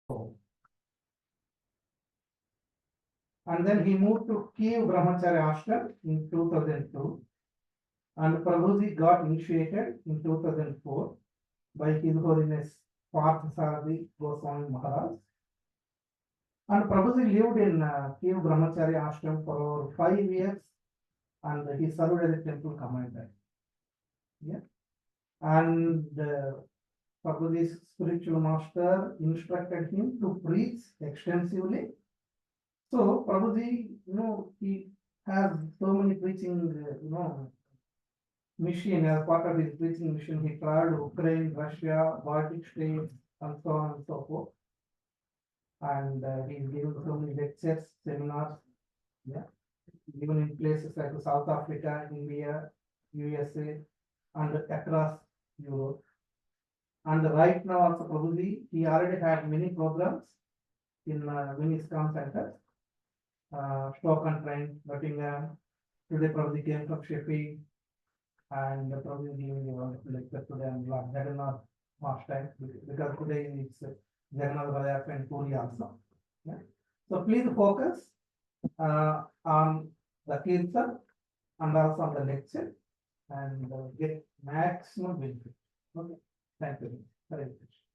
And then he moved to Kiev Brahmacharya Ashram in 2002. And Prabhuji got initiated in 2004 by His Holiness Parthasarathi Goswami Maharaj. And Prabhuji lived in Kiev Brahmacharya Ashram for over 5 years, and he served as a temple commander. Yeah. And Prabhuji's spiritual master instructed him to preach extensively. So Prabhuji, he has so many preaching, mission. As part of his preaching mission, he traveled Ukraine, Russia, Baltic states, and so on and so forth. And he gave so many lectures, seminars, yeah, even in places like South Africa, India, USA, and across Europe. And right now also Prabhuji, he already had many programs in many ISKCON centers, Stoke-on-Trent, Nottingham. Today Prabhuji came from Sheffield, and Prabhuji giving a wonderful lecture today on Jagannath Master, because today it's Jagannath Radha and Puri also. Yeah. So please focus on the kirtan and also on the lecture, and get maximum benefit. Okay. Thank you. Hare Krishna.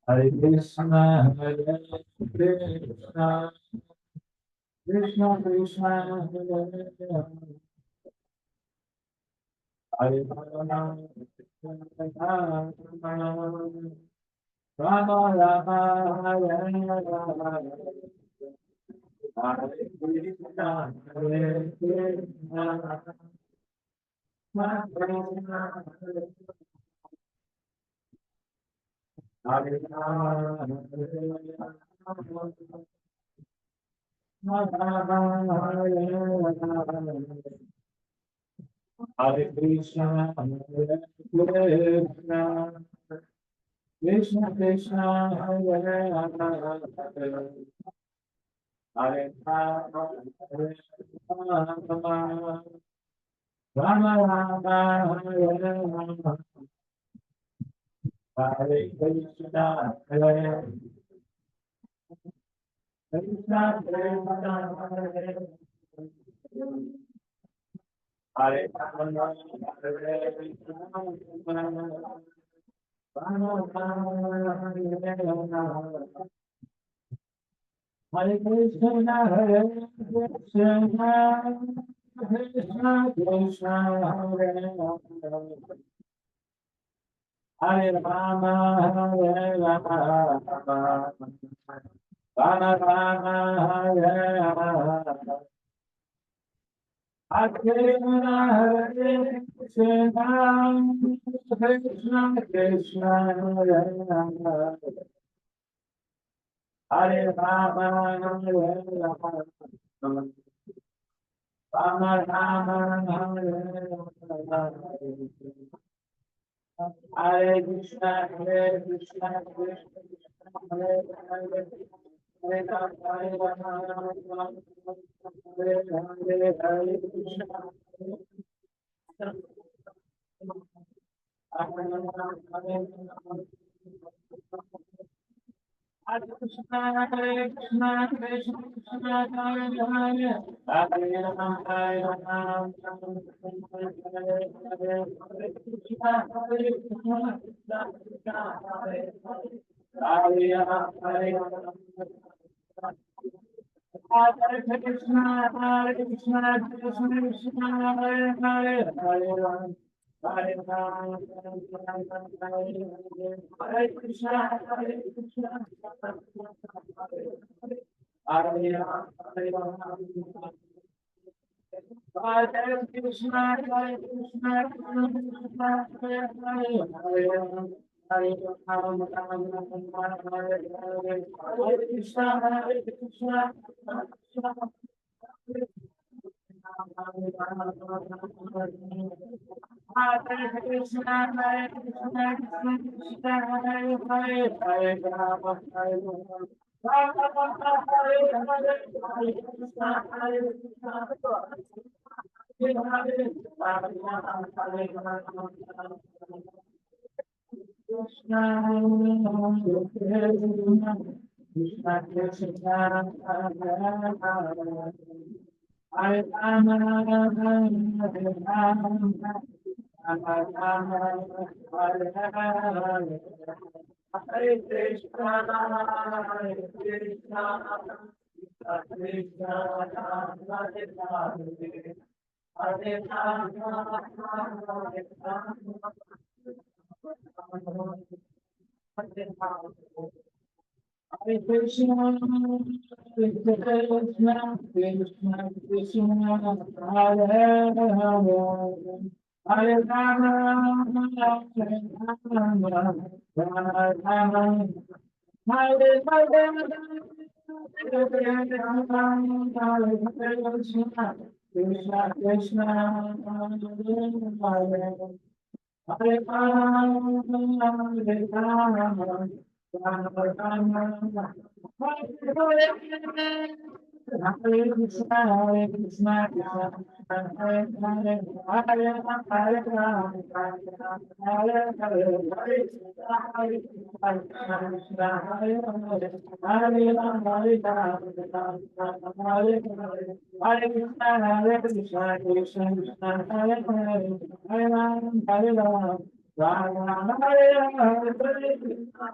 Hare Krishna, Hare Krishna, Krishna Krishna, Hare Hare, Hare Rama, Rama Rama, Hare Hare, Hare Krishna, Hare Krishna, Krishna Krishna, Hare Rama, Hare Krishna, Hare Krishna, Krishna Krishna, Hare Hare, Hare Rama, Hare Rama, Rama Rama, Hare Rama, Hare Krishna, Hare Hare Krishna, Hare Krishna, Krishna Krishna, Hare Hare Rama, Hare Rama, Rama Rama, Hare Hare. Hare Krishna, Hare Krishna, Krishna Krishna, Hare Hare. Hare Rama, Hare Rama, Rama Rama, Hare Hare. Hare Krishna, Hare Krishna, Krishna Krishna, Hare Hare. Hare Rama, Hare Rama, Hare Hare. Hare Krishna, Hare Krishna, Hare Krishna, Krishna Krishna, Hare Hare. Hare Rama, Hare Rama, Hare Hare. Hare Krishna, Hare Krishna, Krishna Krishna, Hare Hare. Hare Rama, Hare Rama, Hare Krishna, Hare Krishna, Krishna Krishna, Hare Hare. Hare Rama, Hare Rama, Hare Krishna, Hare Krishna, Hare Rama, Hare Rama, Hare Krishna, Hare Krishna, Krishna Hare Hare. Hare Rama, Hare Rama, Hare Krishna, Hare Krishna, Hare Krishna, Hare Krishna, Krishna Krishna, Hare Hare. Hare Rama, Hare Rama, Rama Rama, Hare Hare. Hare Krishna, Hare Krishna, Hare Hare. Hare Rama, Hare Rama, Krishna, Krishna Krishna, Hare Hare. Hare Rama, Hare Rama, Rama Rama, Hare Hare. Hare Krishna, Hare Krishna, Krishna Krishna, Hare Hare. Hare Rama, Hare Rama, Hare Krishna, Krishna Krishna, Krishna Krishna, Hare Hare. Hare Rama, Hare Rama, Rama Rama, Hare Hare. Hare Krishna, Krishna Krishna, Hare Hare. Hare Rama, Hare Rama, Rama Rama, Hare Krishna, Hare Krishna, Krishna Krishna, Hare Hare. Hare Rama, Hare Rama, Hare Hare. Hare Krishna, Hare Krishna, Krishna Krishna, Hare Hare. Hare Rama, Hare Rama, Hare Hare. Hare Krishna, Hare Krishna, Krishna Krishna, Hare Hare. Hare Rama, Hare Rama, Rama Rama, Hare Hare. Hare Krishna,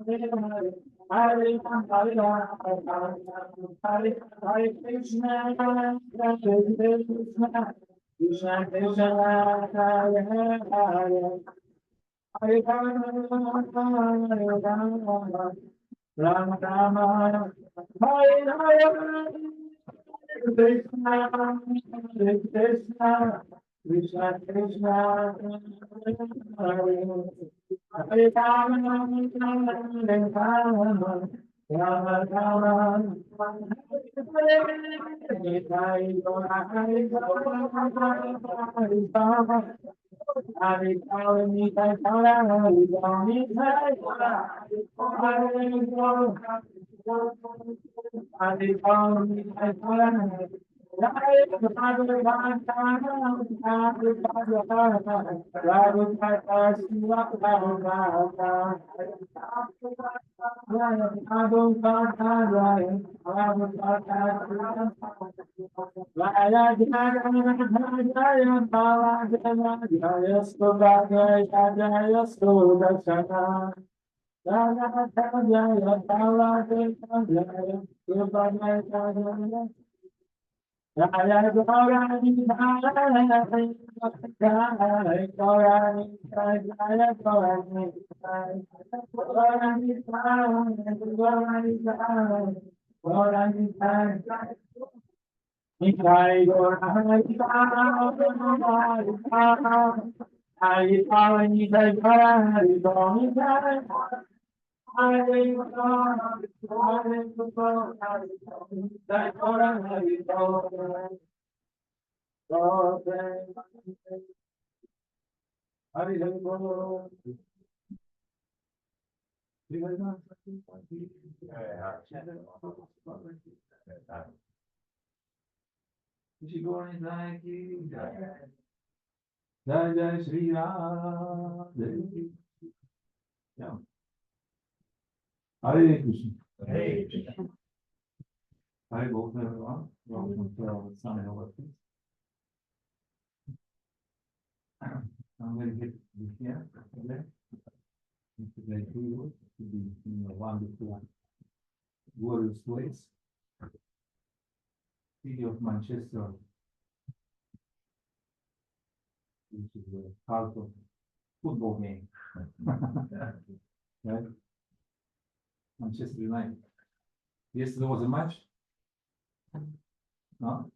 Hare Hare. Hare Rama, Hare Rama, Hare Krishna, Hare Krishna, Krishna Krishna, Hare Hare. Hare Rama, Hare Rama, Rama Rama, Hare Hare. Krishna, Hare Krishna, Krishna Krishna, Hare Hare Rama, Hare Rama, Rama Rama, Hare Hare. Hare Hare Nitai Hara Hare Nitai Hara Hare Hare Nitai Hara Jai Jai Shri Ram. Yeah. Hare Krishna. Hare Krishna. Hare Krishna, everyone. Welcome to our Sunday overview. I'm going to get you here today. Today to be in a wonderful, glorious place. City of Manchester, which is the heart of football game. Right? Manchester United. Yesterday was a match? No?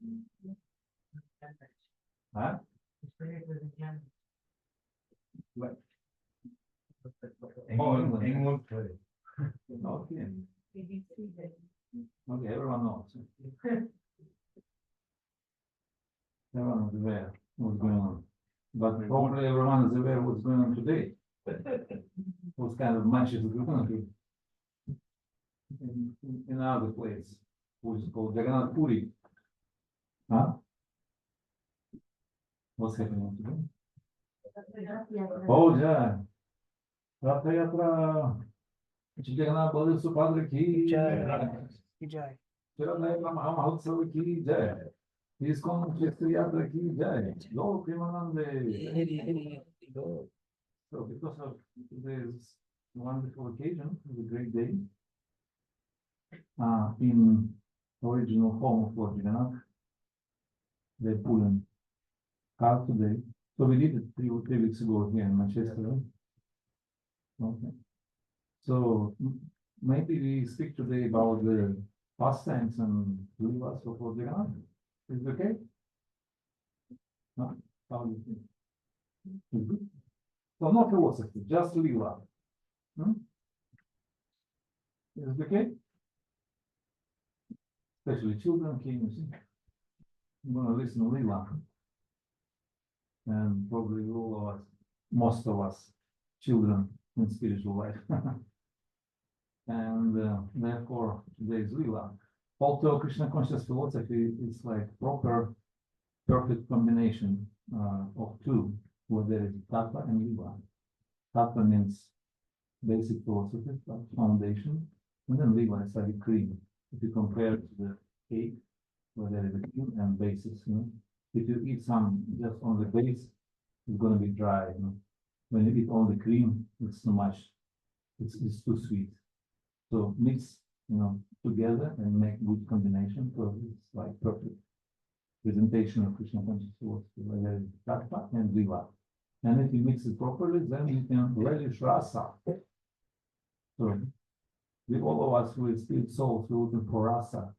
Huh? What? England play. Okay. Okay, everyone knows. Everyone is aware what's going on. But probably everyone is aware what's going on today. What kind of matches is going on in another place, which is called Jagannath. Huh? What's happening today? Oh, yeah. Ratha Yatra. Jagannath Baladev Subhadra ki jai. Jagannath Mahotsav ki jai. ISKCON Manchester Yatra ki jai. Lord Premanande. So because of today's wonderful occasion, it was a great day. In original home of Lord Jagannath, they're pulling car today. So we did it three weeks ago here in Manchester. Okay. So maybe we speak today about the pastimes and levas of Lord Jagannath. Is it okay? No? How do you think? Is good? So no philosophy, just leva. Is it okay? Especially children came, you see. I'm going to listen to leva. And probably all of us, most of us, children in spiritual life. And therefore, today's lila. Although Krishna conscious philosophy is like proper, perfect combination of two, where there is tattva and lila. Tattva means basic philosophy, like foundation, and then lila is like a cream. If you compare to the cake, where there is a cream and basis, you know, if you eat some just on the base, it's going to be dry. You know? When you eat all the cream, it's too much. It's too sweet. So mix, you know, together and make good combination. So it's like perfect presentation of Krishna conscious philosophy, where there is tattva and viva. And if you mix it properly, then you can relish rasa. So we all of us with spirit souls, we're looking for rasa,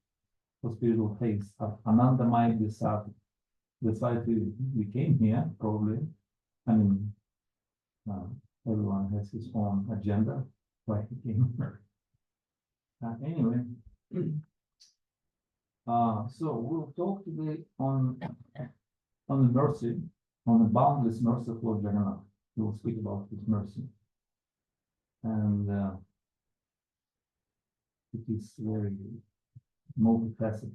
for spiritual taste. Ananda might be sad. That's why we came here, probably. I mean, everyone has his own agenda, why he came. Anyway, so we'll talk today on the mercy, on the boundless mercy of Lord Jagannath. We'll speak about his mercy. And it is very multifaceted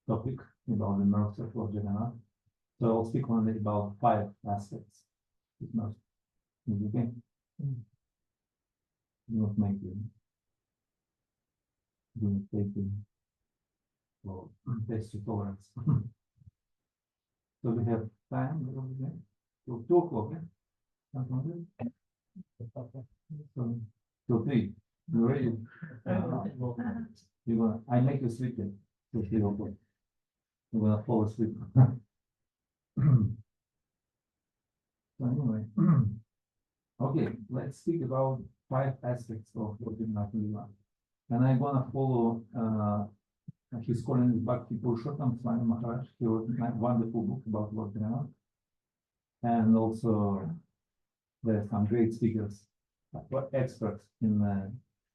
topic about the mercy of Lord Jagannath. So I'll speak only about 5 aspects of mercy. Is it okay? Not make you doing taking or test tolerance. So we have time till 2 o'clock, yeah? Something like that. So, till 3. You ready? You're gonna, I make you sleep till 3 o'clock. You're gonna fall asleep. So anyway, okay, let's speak about 5 aspects of Jagannath Lila. And I'm gonna follow his calling Bhakti Purushottam Swami Maharaj. He wrote a wonderful book about Lord Jagannath. And also there are some great speakers, experts in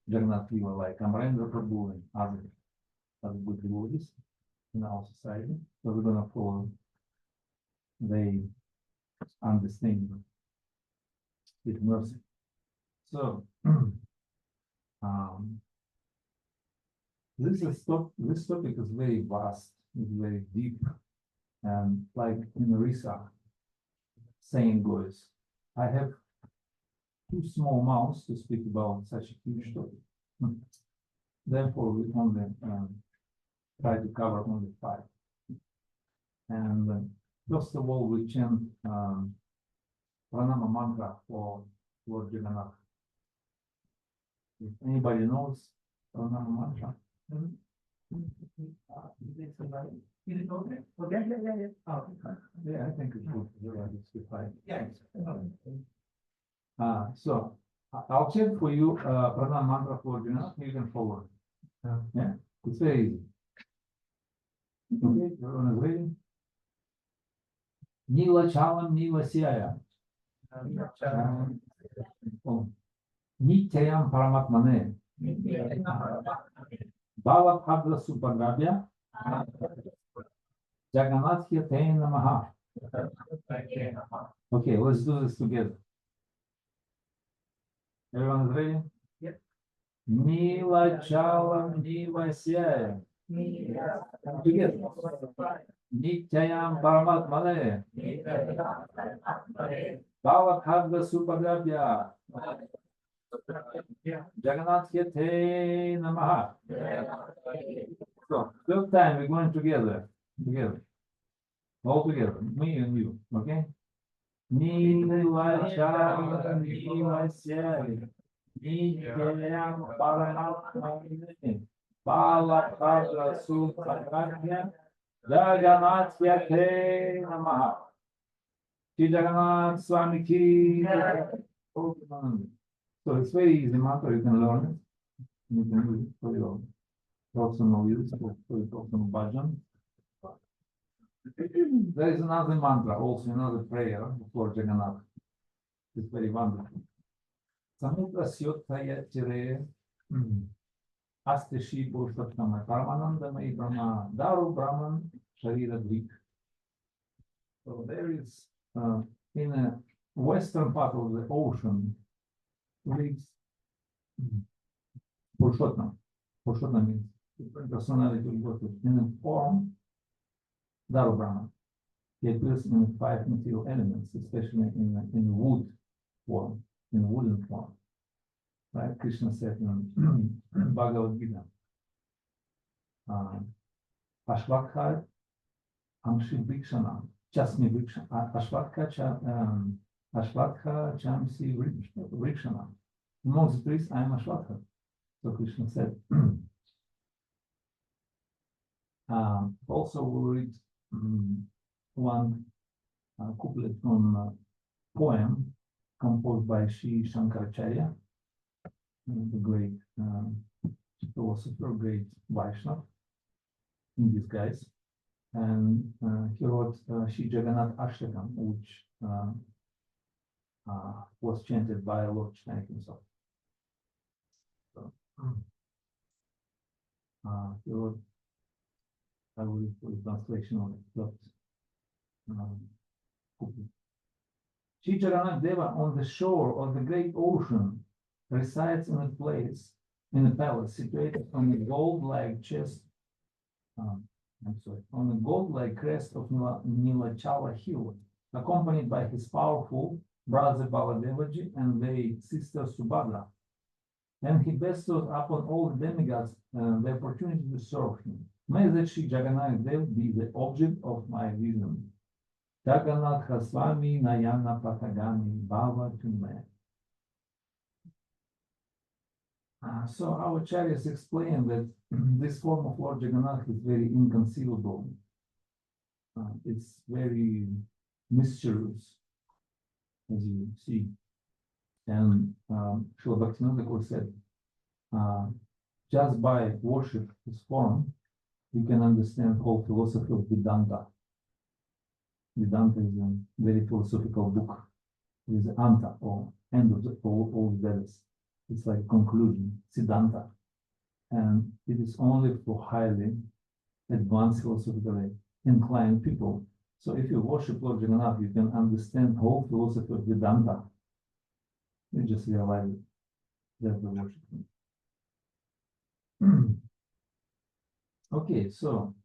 Jagannath Lila, like Amarendra Prabhu and other good devotees in our society. So we're gonna follow their understanding with mercy. So this topic is very vast, it's very deep, and like in Risa saying goes, I have 2 small mouths to speak about such a huge topic. Therefore, we only try to cover only 5. And first of all, we chant Pranama mantra for Lord Jagannath. If anybody knows Pranama mantra? Is it okay? Okay, yeah. Oh, okay. Yeah, I think it's good. It's fine. Yeah. So I'll check for you Pranama mantra for Jagannath. You can follow it. Yeah, it's very easy. Okay, everyone is ready? Nila chalam nila siaya. Nityayam paramatmane. Bala Bhadra Subhadrabhya. Jagannath Yate Namaha. Okay, let's do this together. Everyone is ready? Yep. Nila chalam nila siaya. Together. Nityayam paramatmane. Bala Bhadra Subhadrabhya. Jagannath Yate Namaha. So, 3rd time we're going together. All together, me and you, okay? Nila chalam nila siaya. Nityayam paramatmane. Bala Bhadra Subhadrabhya. Jagannath Yate Namaha. Ki Jagannath Swami Ki. So it's very easy mantra, you can learn it. You can use it for your personal use, for your personal bhajan. There is another mantra, also another prayer for Jagannath. It's very wonderful. Samudra Syottaya Tire Asteshi Purushottam Paramananda Mai Brahma Daru Brahman Sharira Dvik. So there is in the western part of the ocean lives Purushottam. Purushottam means different personality of God in the form Daru Brahman. He appears in 5 material elements, especially in wood form, in wooden form. Right? Krishna said in Bhagavad Gita, Ashvakha Amshi Vrikshanam, Chasmi Vrikshanam, Ashvakha Chamsi Vrikshanam. Amongst the trees, I am Ashvakha. So Krishna said. Also, we read one couplet from a poem composed by Sri Shankaracharya, the great philosopher, great Vaishnava in disguise. And he wrote Sri Jagannath Ashtakam, which was chanted by Lord Chaitanya himself. So, he wrote, I will read for the translation of that couplet. Sri Jagannath Deva on the shore of the great ocean resides in a place, in a palace situated on the gold-like chest, on the gold-like crest of Nilachala hill, accompanied by his powerful brother Baladevaji and their sister Subhadra. and he bestows upon all the demigods the opportunity to serve him. May that Shri Jagannath Dev be the object of my vision. Jagannath Swami Nayana Patagami Bhava Tume. So our acharyas explain that this form of Lord Jagannath is very inconceivable. It's very mysterious, as you see. And Srila Bhaktivinoda Thakur said, just by worship this form, you can understand whole philosophy of Vedanta. Vedanta is a very philosophical book. It is the Anta, or end of all Vedas. It's like conclusion, Siddhanta. And it is only for highly advanced philosophically inclined people. So if you worship Lord Jagannath, you can understand whole philosophy of Vedanta. You just realize it. That's the worship. Okay, so,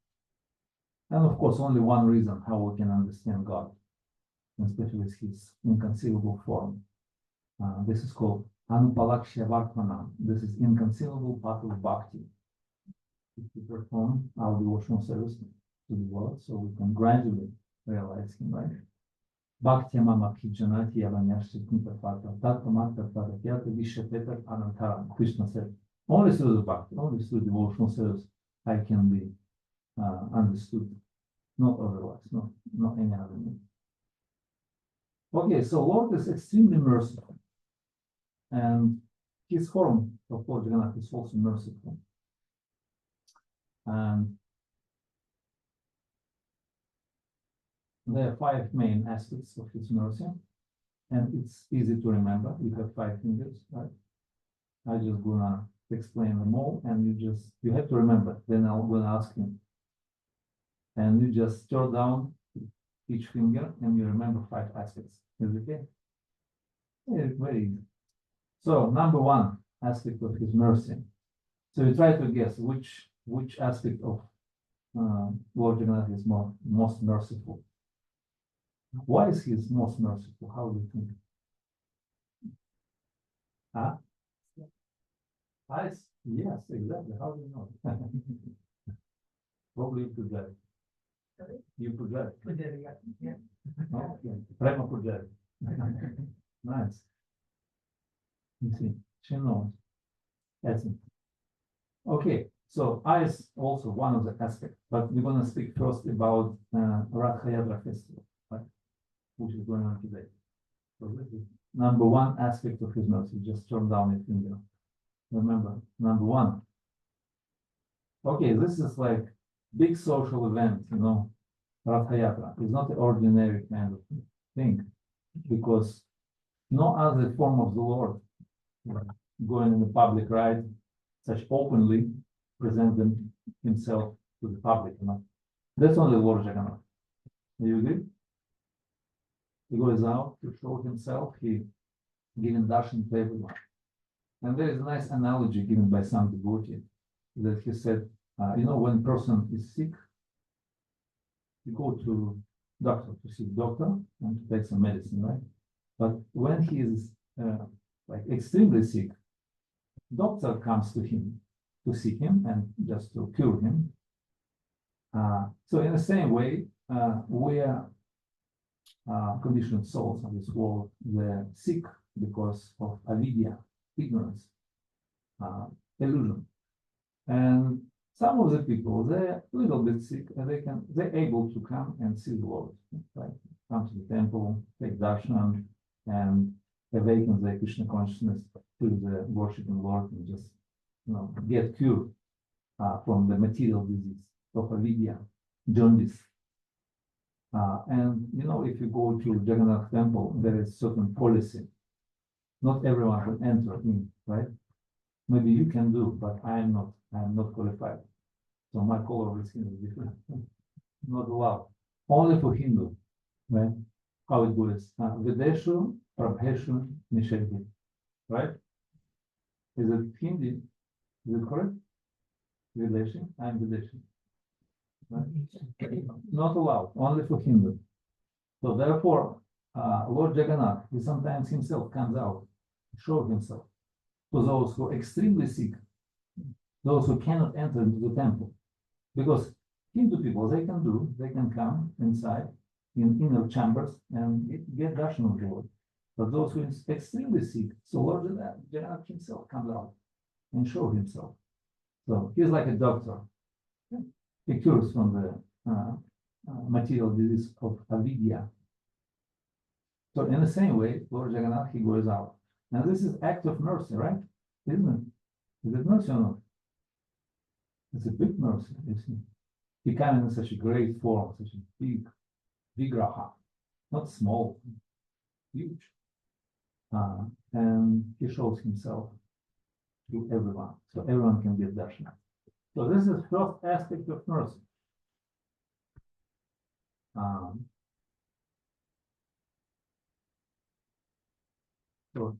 and of course, only one reason how we can understand God, especially his inconceivable form. This is called Anupalakshya Vartmanam. This is inconceivable path of bhakti. If we perform our devotional service to the Lord, so we can gradually realize him, right? Bhakti mama kijanati avanyashti kuntapata tatamata parakyata vishapetat anantaram. Krishna said, only through the bhakti, only through devotional service, I can be understood, not otherwise, not any other means. Okay, so Lord is extremely merciful, and his form of Lord Jagannath is also merciful. And there are 5 main aspects of his mercy, and it's easy to remember. You have 5 fingers, right? I just gonna explain them all, and you have to remember. Then I'm gonna ask him, and you just stir down each finger, and you remember 5 aspects. Is it okay? Yeah, very easy. So number 1 aspect of his mercy. So you try to guess which aspect of Lord Jagannath is most merciful. Why is he most merciful? How do you think? Huh? Eyes? Yes, exactly. How do you know? Probably you project. You project. Yeah. Okay. Prema project. Nice. You see, she knows. That's it. Okay, so eyes also one of the aspects, but we're going to speak first about Rathayatra festival, right? Which is going on today. So this is number 1 aspect of his mercy. Just turn down your finger. Remember, number 1. Okay, this is like big social event, Rathayatra is not the ordinary kind of thing, because no other form of the Lord going in the public ride, such openly present himself to the public, That's only Lord Jagannath. Do you agree? He goes out to show himself, he giving darshan to everyone. And there is a nice analogy given by some devotee that he said, when a person is sick, you go to doctor to see doctor and to take some medicine, right? But when he is extremely sick, doctor comes to him to see him and just to cure him. So in the same way, we are conditioned souls of this world. They're sick because of avidya, ignorance, illusion. And some of the people, they're a little bit sick, and they're able to come and see the Lord, right? Come to the temple, take darshan, and awaken their Krishna consciousness to the worshiping Lord, and just get cured from the material disease of avidya, jaundice. And if you go to Jagannath temple, there is certain policy. Not everyone can enter in, right? Maybe you can do, but I am not qualified. So my color of skin is different. Not allowed. Only for Hindu, right? How it goes. Videshu, Prabheshu, Nishedhi. Right? Is it Hindi? Is it correct? Videshi? I'm Videshi. Right? Not allowed, only for Hindu. So therefore, Lord Jagannath, he sometimes himself comes out to show himself. to those who are extremely sick, those who cannot enter into the temple. Because Hindu people, they can come inside in inner chambers and get darshan of the Lord. But those who are extremely sick, so Lord Jagannath himself comes out and shows himself. So he's like a doctor. He cures from the material disease of avidya. So in the same way, Lord Jagannath, he goes out. Now this is act of mercy, right? Isn't it? Is it mercy or not? It's a big mercy, you see. He came in such a great form, such a big vigraha, not small, huge. And he shows himself to everyone, so everyone can get darshan. So this is the first aspect of mercy. So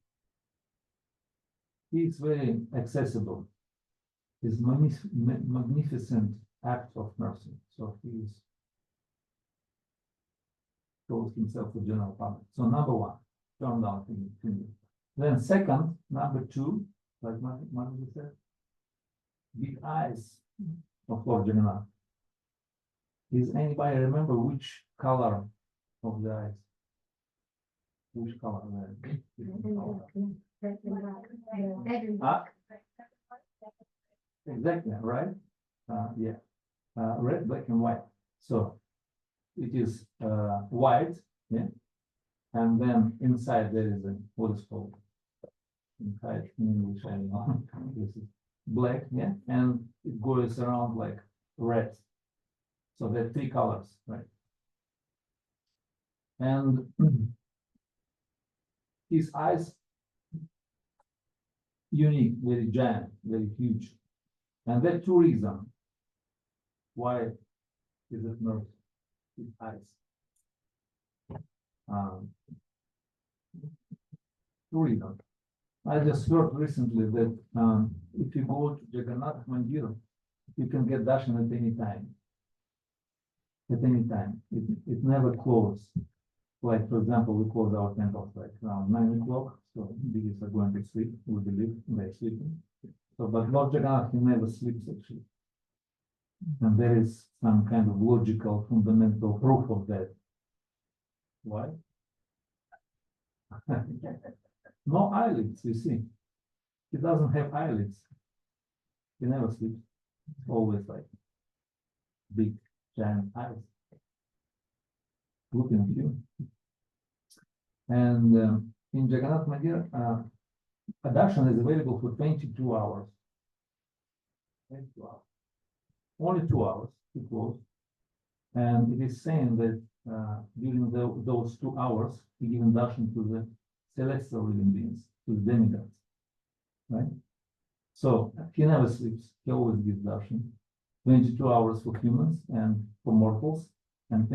it's very accessible. It's magnificent act of mercy. So he shows himself to general public. So number one, turn down finger. Then second, number two, like Manu said, big eyes of Lord Jagannath. Does anybody remember which color of the eyes? Which color? Exactly, right? Yeah. Red, black, and white. So it is white, yeah. And then inside there is what is called inside in English, I don't know. This is black, yeah, and it goes around like red. So there are three colors, right? And his eyes unique, very giant, very huge. And there are two reasons why is it not his eyes. Two reasons. I just heard recently that if you go to Jagannath Mandir, you can get darshan at any time. At any time. It never closes. Like, for example, we close our temples like around 9 o'clock. So bees are going to sleep. We believe they're sleeping. So, but Lord Jagannath, he never sleeps actually. And there is some kind of logical, fundamental proof of that. Why? No eyelids, you see. He doesn't have eyelids. He never sleeps. It's always like big, giant eyes looking at you. And in Jagannath Mandir, darshan is available for 22 hours. 22 hours. Only 2 hours to close. And it is saying that during those 2 hours, he given darshan to the celestial living beings, to the demigods. Right? So he never sleeps. He always gives darshan. 22 hours for humans and for mortals, and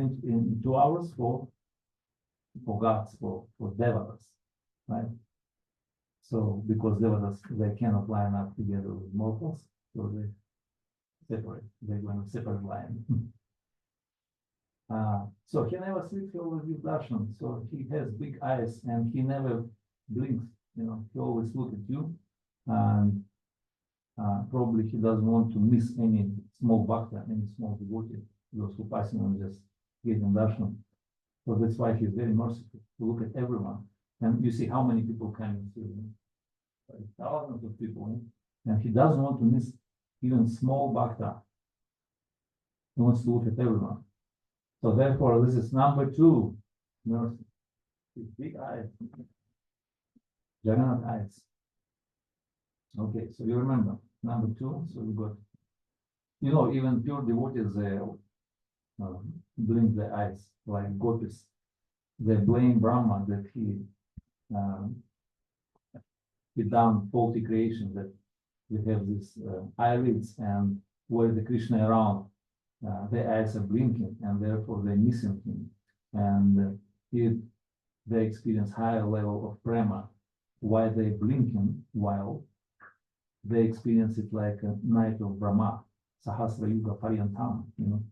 2 hours for gods, for devatas, right? So because devatas, they cannot line up together with mortals, so they separate. They're going to separate line. So he never sleeps. He always gives darshan. So he has big eyes and he never blinks. You know, he always looks at you, and probably he doesn't want to miss any small bhakta, any small devotee, those who passing on just getting darshan. So that's why he's very merciful to look at everyone. And you see how many people come to him. Thousands of people. And he doesn't want to miss even small bhakta. He wants to look at everyone. So therefore, this is number two, mercy. His big eyes. Jagannath eyes. Okay, so you remember, number two, so we got, you know, even pure devotees, blink their eyes like gopis. They blame Brahma that he done faulty creation, that we have these eyelids, and where the Krishna around, their eyes are blinking, and therefore they're missing him. And they experience higher level of prema while they're blinking, while they experience it like a night of Brahma, Sahasra Yuga Paryantam, you know.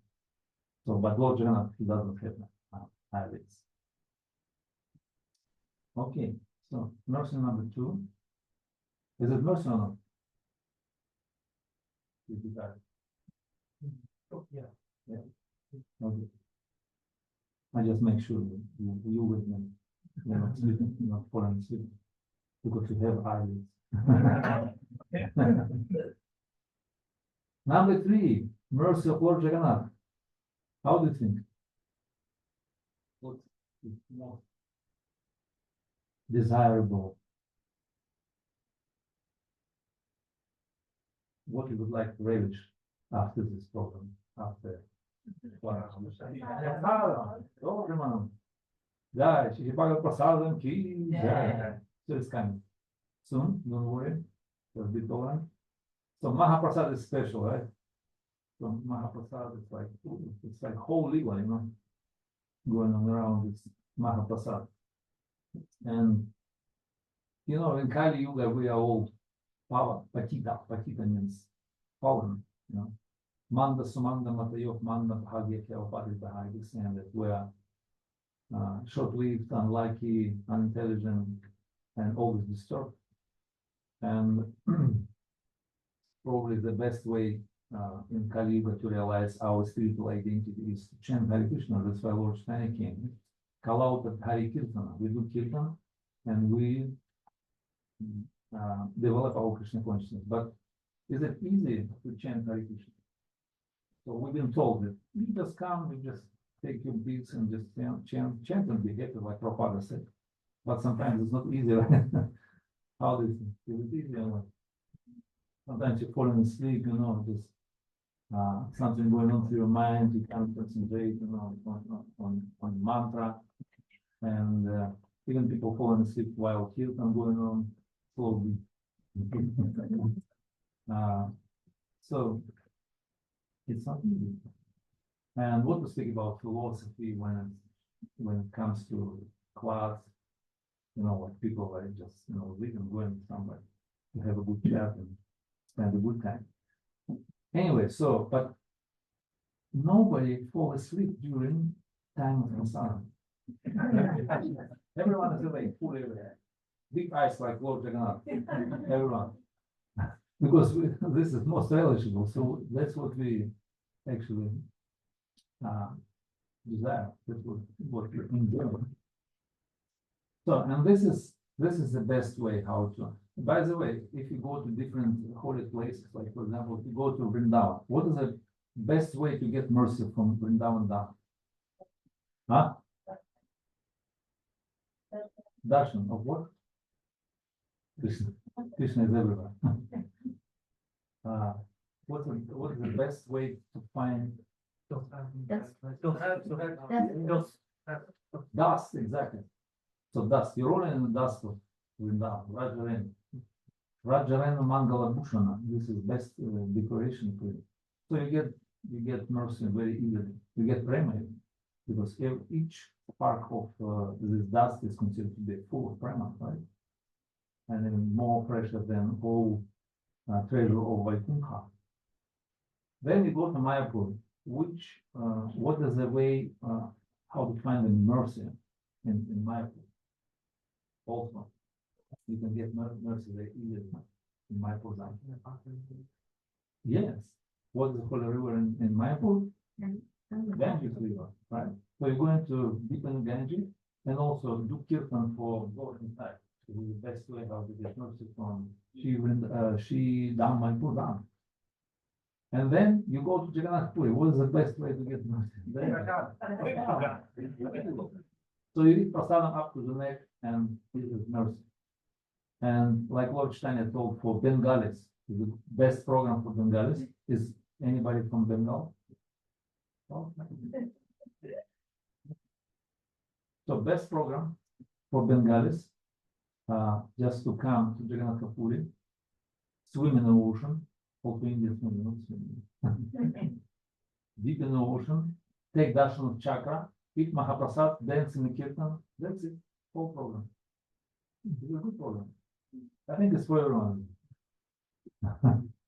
So, but Lord Jagannath, he doesn't have eyelids. Okay, so mercy number two. Is it mercy or not? Is it that? Yeah. Okay. I just make sure you with me, you're not sleeping, you're not falling asleep, because you have eyelids. Number 3, mercy of Lord Jagannath. How do you think? What is most desirable? What you would like to relish after this program, after? Добре, мам. Да, she paga passada aqui. So it's coming soon, don't worry. So a bit over. So Mahaprasad is special, right? So Mahaprasad is like, it's like whole Lila, going on around this Mahaprasad. And, in Kali Yuga, we are all power, patita. Patita means fallen, Manda Sumanda Matayov Manda Bhagya Kyaupati is saying that we are short-lived, unlucky, unintelligent, and always disturbed. And probably the best way in Kali Yuga to realize our spiritual identity is to chant Hare Krishna. That's why Lord Chaitanya came. Call out at Hare Kirtana. We do Kirtan and we develop our Krishna consciousness. But is it easy to chant Hare Krishna? So we've been told that you just come, you just take your beats and just chant and be happy, like Prabhupada said. But sometimes it's not easy. How do you think? Is it easy or not? Sometimes you're falling asleep, just something going on through your mind, you can't concentrate, on mantra. And even people falling asleep while kirtan going on slowly. So it's not easy. And what to speak about philosophy when it comes to class, like people like just, leaving, going somewhere to have a good chat and spend a good time. Anyway, but nobody fall asleep during time of prasad. Everyone is awake, fully awake. Big eyes like Lord Jagannath. Everyone. Because this is most relishable, so that's what we actually desire. That's what we enjoy. So, and this is the best way how to. By the way, if you go to different holy places, like for example, if you go to Vrindavan, what is the best way to get mercy from Vrindavan down? Huh? Darshan of what? Krishna. Krishna is everywhere. What is the best way to find dust? Exactly. So dust. You're rolling in the dust of Vrindavan. Rajarena Mangala Bhushana. This is best decoration for you. So you get mercy very easily. You get prema because each spark of this dust is considered to be full of prema, right? And even more precious than all treasure of Vaikuntha. Then you go to Mayapur, what is the way how to find the mercy in Mayapur? Also, you can get mercy very easily in Mayapur. Yes. What is the holy river in Mayapur? Ganges River, right? So you're going to deepen Ganges and also do kirtan for God inside. This is the best way how to get mercy from Shi Dham Mayapur Dham. And then you go to Jagannath Puri. What is the best way to get mercy? So you eat prasadam up to the neck and this is mercy. And like Lord Chaitanya told for Bengalis, the best program for Bengalis is anybody from Bengal? So best program for Bengalis, just to come to Jagannath Puri, swim in the ocean, for 2 Indians, not swimming. Deep in the ocean, take darshan of chakra, eat Mahaprasad, dance in the kirtan. That's it. Whole program. It's a good program. I think it's for everyone.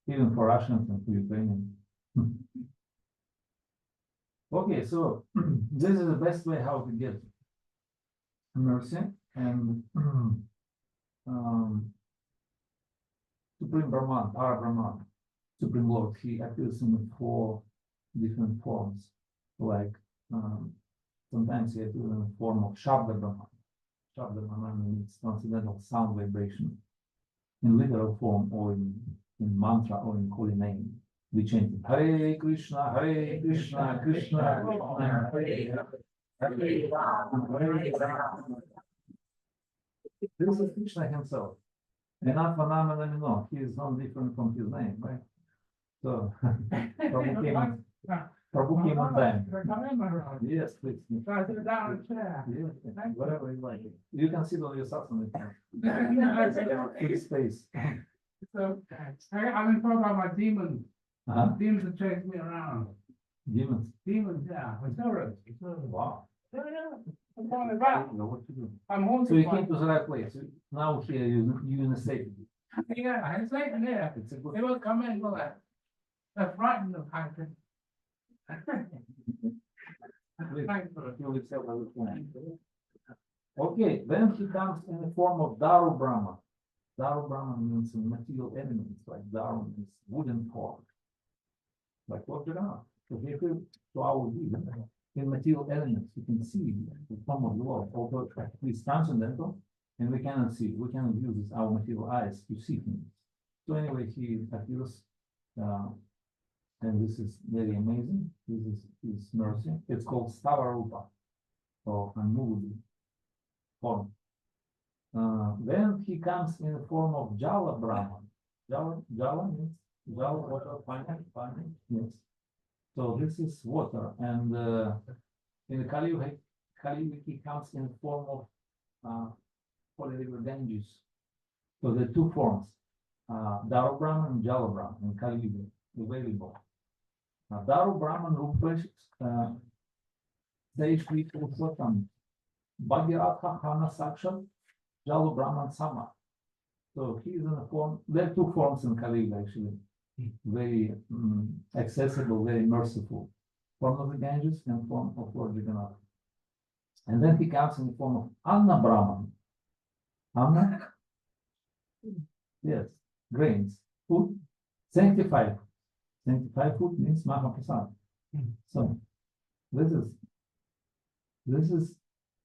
Even for Russians and for Ukrainians. Okay, so this is the best way how to get mercy. And Supreme Brahman, Brahman, Supreme Lord, he appears in 4 different forms. Like sometimes he appears in the form of Shabda Brahman. Shabda Brahman means transcendental sound vibration in literal form or in mantra or in holy name. We chant Hare Krishna, Hare Krishna, Krishna Krishna, Hare Hare Rama, Hare Rama. This is Krishna himself. And not phenomenon, no, he is not different from his name, right? So, Prabhu came on time. Yes, please. Sit down and chair. Yes, whatever you like. You can sit on your substance. His space. So, I've been talking about my demons. Demons that chase me around. Demons. Demons, yeah. Wow. Yeah. I'm going about. You know what to do. I'm home. So you came to the right place. Now here you in a safety. Yeah, I'm safe in there. It's a good. They will come in, will that? They're frightened of hunting. Okay, then he comes in the form of Daru Brahma. Daru Brahma means material elements, like Daru means wooden form. Like what Jagannath. So here to our view, in material elements, you can see the form of the Lord, although it is transcendental, and we cannot see it. We cannot use our material eyes to see things. So anyway, he appears, and this is very amazing. This is his mercy. It's called Stavarupa, or unmovable form. Then he comes in the form of Jala Brahman. Jala means Jala, water, fire. Yes. So this is water, and in the Kali Yuga, he comes in the form of holy river Ganges. So the 2 forms, Daru Brahman and Jala Brahman in Kali Yuga, available. Daru Brahman Rupesh Seshri Purushottam Bhagirath Hana Sakshat Jala Brahman Sama. So he is in the form, there are 2 forms in Kali Yuga actually. Very accessible, very merciful. Form of the Ganges and form of Lord Jagannath. And then he comes in the form of Anna Brahman. Anna? Yes, grains, food, sanctified. Sanctified food means Mahaprasad. So this is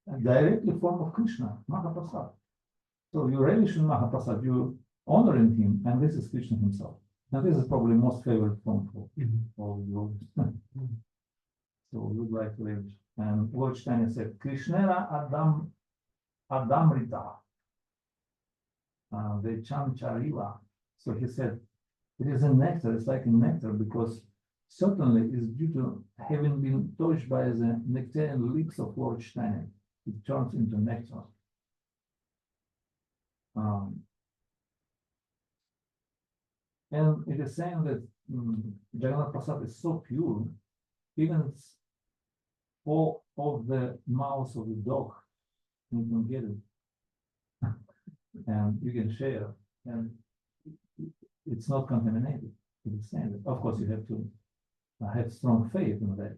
a directly form of Krishna, Mahaprasad. So you relish in Mahaprasad, you honor in him, and this is Krishna himself. Now this is probably most favorite form for all yours. So we would like to relish. And Lord Chaitanya said, Krishnera Adamrita. The Chancharila. So he said, it is a nectar, it's like a nectar, because certainly it's due to having been touched by the nectarian lips of Lord Chaitanya. It turns into nectar. And it is saying that Jagannath Prasad is so pure, even all of the mouths of the dog, you can get it. And you can share, and it's not contaminated. It is saying that. Of course, you have to have strong faith in that.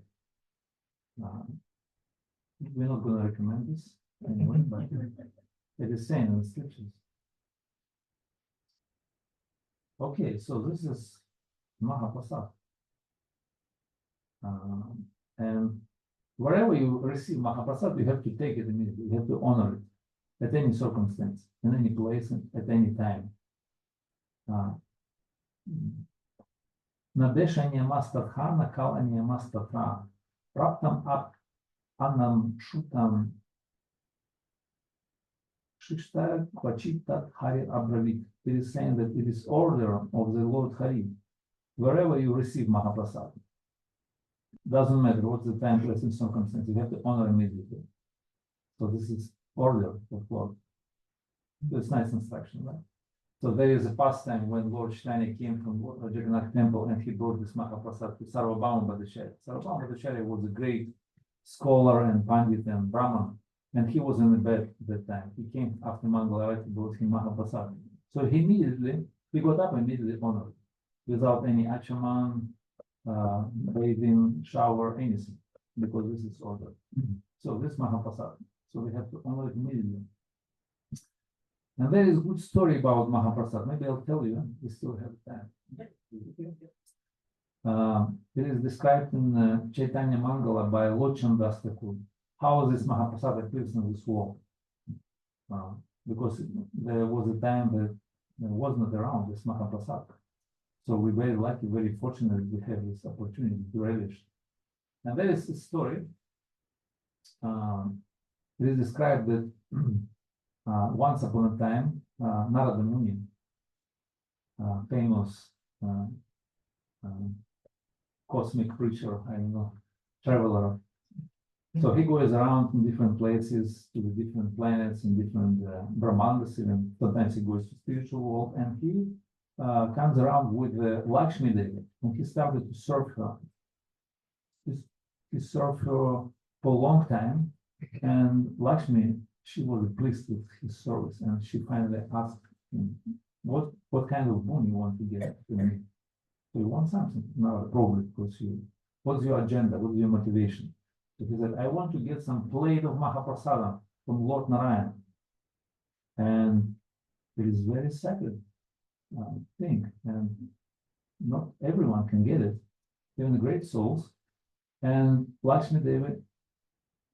We're not going to recommend this anyway, but it is saying in the scriptures. Okay, so this is Mahaprasad. And wherever you receive Mahaprasad, you have to take it immediately. You have to honor it at any circumstance, in any place, at any time. Nadesha Nyamastatha, Nakala Nyamastatha, Praptam Ap Anam Shutam Shishta Kwachitat Hari Abravit. It is saying that it is order of the Lord Hari. Wherever you receive Mahaprasad, doesn't matter what's the time, place, and circumstance, you have to honor immediately. So this is order of Lord. It's nice instruction, right? So there is a pastime when Lord Chaitanya came from Jagannath temple and he brought this Mahaprasad to Sarvabhauma Bhattacharya. Sarvabhauma Bhattacharya was a great scholar and Pandit and Brahman, and he was in the bed at that time. He came after Mangalarati, brought him Mahaprasad. So he got up and immediately honored, without any achaman, bathing, shower, anything, because this is order. So this Mahaprasad. So we have to honor it immediately. And there is a good story about Mahaprasad. Maybe I'll tell you. We still have time. It is described in Chaitanya Mangala by Lochan Das Thakur. How this Mahaprasad appears in this world. Because there was a time that there was not around this Mahaprasad. So we're very lucky, very fortunate we have this opportunity to relish. And there is a story. It is described that once upon a time, Narada Muni, famous cosmic preacher, I don't know, traveler. So he goes around in different places, to the different planets, in different Brahmandas, even sometimes he goes to spiritual world, and he comes around with Lakshmi Devi, and he started to serve her. He served her for a long time, and Lakshmi, she was pleased with his service, and she finally asked him, what kind of boon you want to get to me? So you want something? No, probably, because what's your agenda? What's your motivation? So he said, I want to get some plate of Mahaprasadam from Lord Narayana. And it is very sacred thing, and not everyone can get it, even the great souls. And Lakshmi Devi,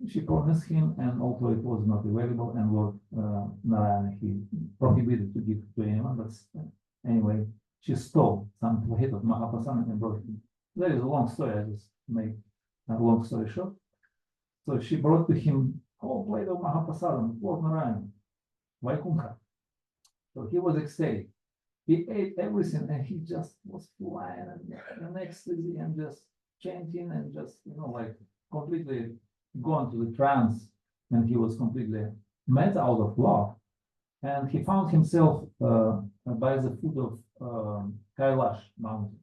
she promised him, and although it was not available, and Lord Narayana, he prohibited to give it to anyone, but anyway, she stole some plate of Mahaprasadam and brought him. There is a long story, I just make a long story short. So she brought to him whole plate of Mahaprasadam, Lord Narayana, Vaikuntha. So he was ecstatic. He ate everything, and he just was flying and ecstasy and just chanting and just, like completely gone to the trance, and he was completely met out of love. And he found himself by the foot of Kailash mountain.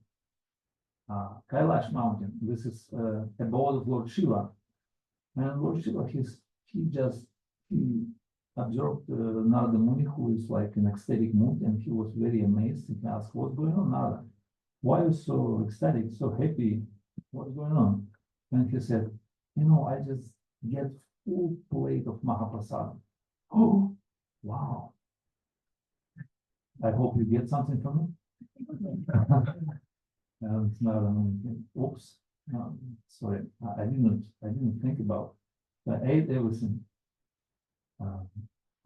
Kailash mountain, this is abode of Lord Shiva. And Lord Shiva, he observed Narada Muni, who is like in ecstatic mood, and he was very amazed. He asked, what's going on, Narada? Why are you so ecstatic, so happy? What's going on? And he said, I just get full plate of Mahaprasad. Oh, wow. I hope you get something from me. And Narada Muni, oops, sorry, I didn't think about it. I ate everything.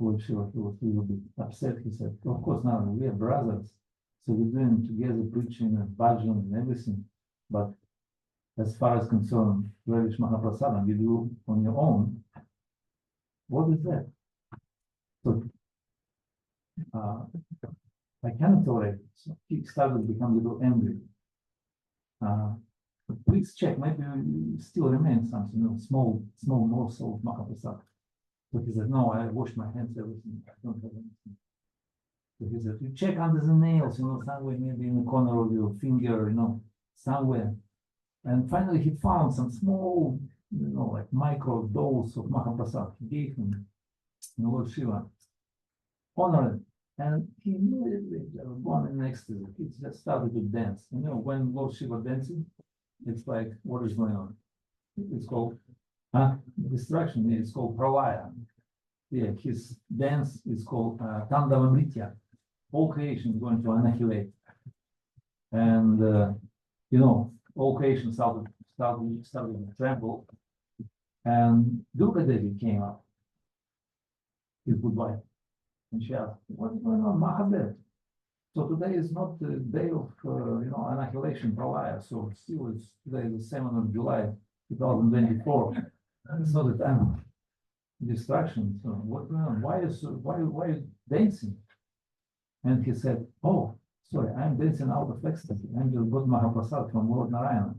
Lord Shiva, he was a little bit upset. He said, of course, now we are brothers, so we're doing together preaching and bhajan and everything. But as far as concerned, relish Mahaprasadam, you do on your own. What is that? So I cannot tolerate it. So he started to become a little angry. Please check, maybe still remains something, small morsel of Mahaprasad. So he said, no, I washed my hands, everything. I don't have anything. So he said, you check under the nails, somewhere maybe in the corner of your finger, somewhere. And finally he found some small, like micro dose of Mahaprasad. He gave him, Lord Shiva, honored it. And he immediately gone in ecstasy. He just started to dance. When Lord Shiva dancing, it's like, what is going on? It's called distraction. It's called pralaya. Yeah, his dance is called Tandavamritya. All creation is going to annihilate. And, all creation started to tremble. And Durga Devi came up, his good wife. And she asked, what is going on, Mahadev? So today is not the day of, annihilation, pralaya. So still today is the 7th of July, 2024. It's not the time of distraction. So what's going on? Why are you dancing? And he said, oh, sorry, I'm dancing out of ecstasy. I'm just got Mahaprasad from Lord Narayana.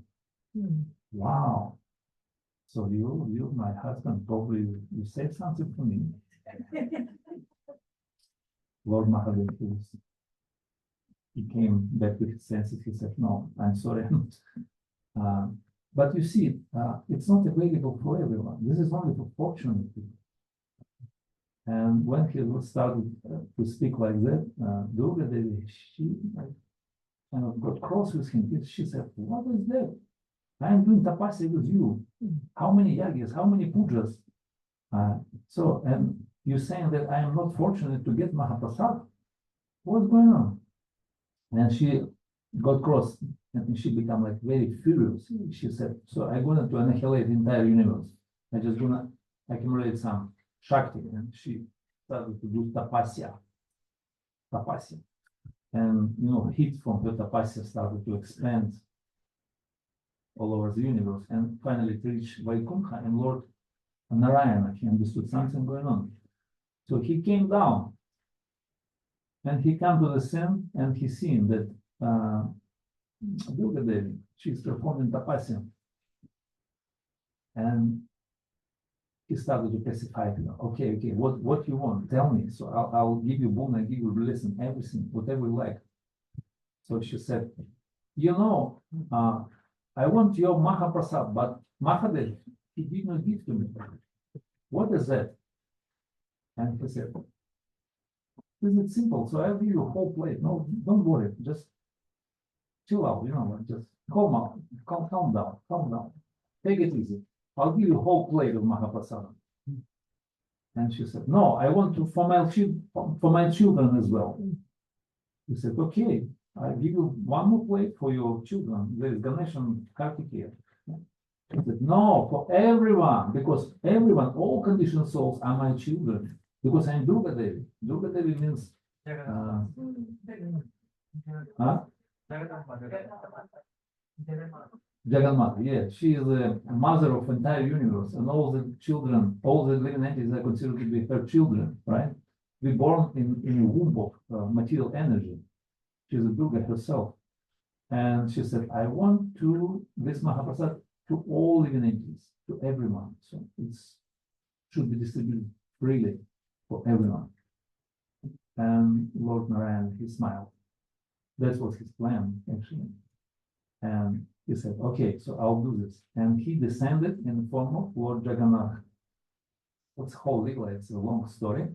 Wow. So you, my husband, probably you said something for me. Lord Mahadev, he came back to his senses. He said, no, I'm sorry. But you see, it's not available for everyone. This is only for fortunate people. And when he started to speak like that, Durga Devi, she kind of got cross with him. She said, what is that? I'm doing tapasya with you. How many yagas, how many pujas? And you're saying that I am not fortunate to get Mahaprasad? What's going on? And she got cross and she became like very furious. She said, so I'm going to annihilate the entire universe. I just gonna accumulate some Shakti. And she started to do tapasya. Tapasya. And heat from her tapasya started to expand all over the universe and finally to reach Vaikuntha, and Lord Narayana, he understood something going on. So he came down and he came to the scene and he seen that Durga Devi, she's performing tapasya. And he started to pacify her. Okay, what you want? Tell me. So I'll give you boon, I give you blessing, everything, whatever you like. So she said, I want your Mahaprasad, but Mahadev, he did not give to me. What is that? And he said, isn't it simple? So I'll give you a whole plate. No, don't worry. Just chill out, just calm down. Take it easy. I'll give you a whole plate of Mahaprasad. And she said, no, I want to for my children as well. He said, okay, I'll give you one more plate for your children. There is Ganesh and Kartikeya. He said, no, for everyone, because everyone, all conditioned souls are my children. Because I'm Durga Devi. Durga Devi means Jagannath, yeah, she is the mother of entire universe, and all the children, all the living entities are considered to be her children, right? We born in a womb of material energy. She's a Durga herself, and she said, "I want this Mahaprasad to all living entities, to everyone. So it should be distributed freely for everyone." And Lord Narayan, he smiled. That was his plan, actually, and he said, okay, so I'll do this. And he descended in the form of Lord Jagannath. It's wholly, it's a long story.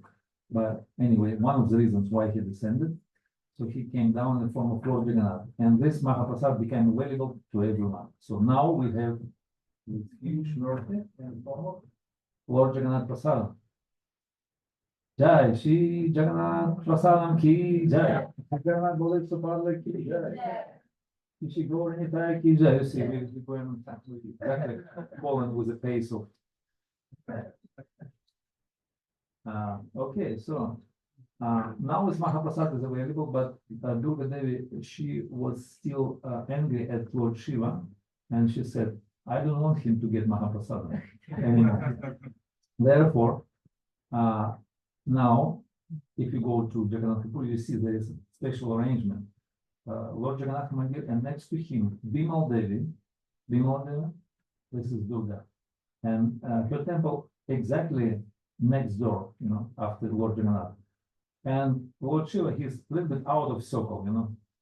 But anyway, one of the reasons why he descended, so he came down in the form of Lord Jagannath. And this Mahaprasad became available to everyone. So now we have this huge murti in the form of Lord Jagannath Prasad. Jai Shri Jagannath Prasadam ki Jai. Jagannath Bole Supala ki Jai. She go anytime, you see, we're going Poland with the pace of. Okay, so now this Mahaprasad is available, but Durga Devi, she was still angry at Lord Shiva, and she said, I don't want him to get Mahaprasad anymore. Therefore, now, if you go to Jagannath Puri, you see there is a special arrangement. Lord Jagannath Mandir, and next to him, Bimal Devi, this is Durga, and her temple exactly next door, after Lord Jagannath. And Lord Shiva, he's a little bit out of circle,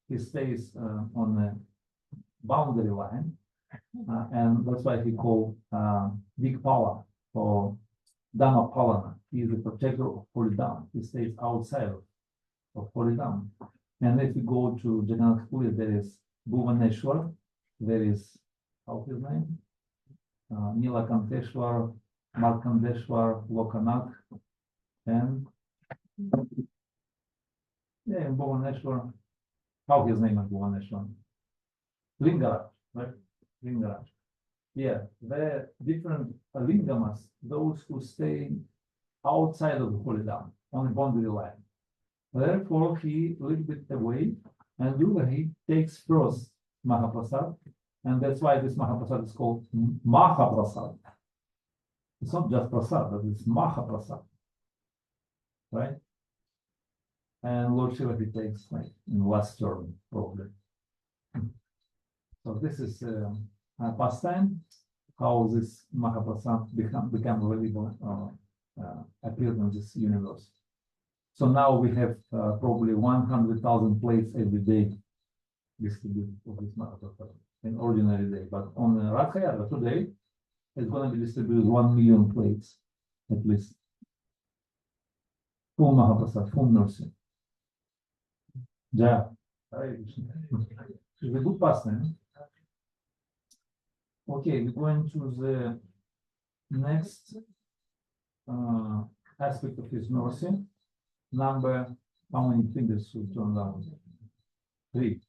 he stays on the boundary line, and that's why he called Dikpala or Dhamapalana. He is the protector of Holy Dham. He stays outside of Holy Dham. And if you go to Jagannath Puri, there is Bhuvaneshwar, there is, how's his name? Nilakanteshwar, Markandeshwar, Lokanath, and Bhuvaneshwar, how his name is Bhuvaneshwar? Lingaraj, right? Lingaraj. Yeah, they're different lingamas, those who stay outside of the Holy Dham, on the boundary line. Therefore, he a little bit away, and Durga, he takes first Mahaprasad, and that's why this Mahaprasad is called Mahaprasad. It's not just Prasad, but it's Mahaprasad, right? And Lord Shiva, he takes like in last turn, probably. So this is a pastime, how this Mahaprasad become available, appeared in this universe. So now we have probably 100,000 plates every day distributed for this Mahaprasad in ordinary day. But on the Rath Yatra today, it's going to be distributed 1 million plates at least. Full Mahaprasad, full mercy. Yeah. It's a good pastime. Okay, we're going to the next aspect of his mercy. Number, how many fingers should turn down? 3.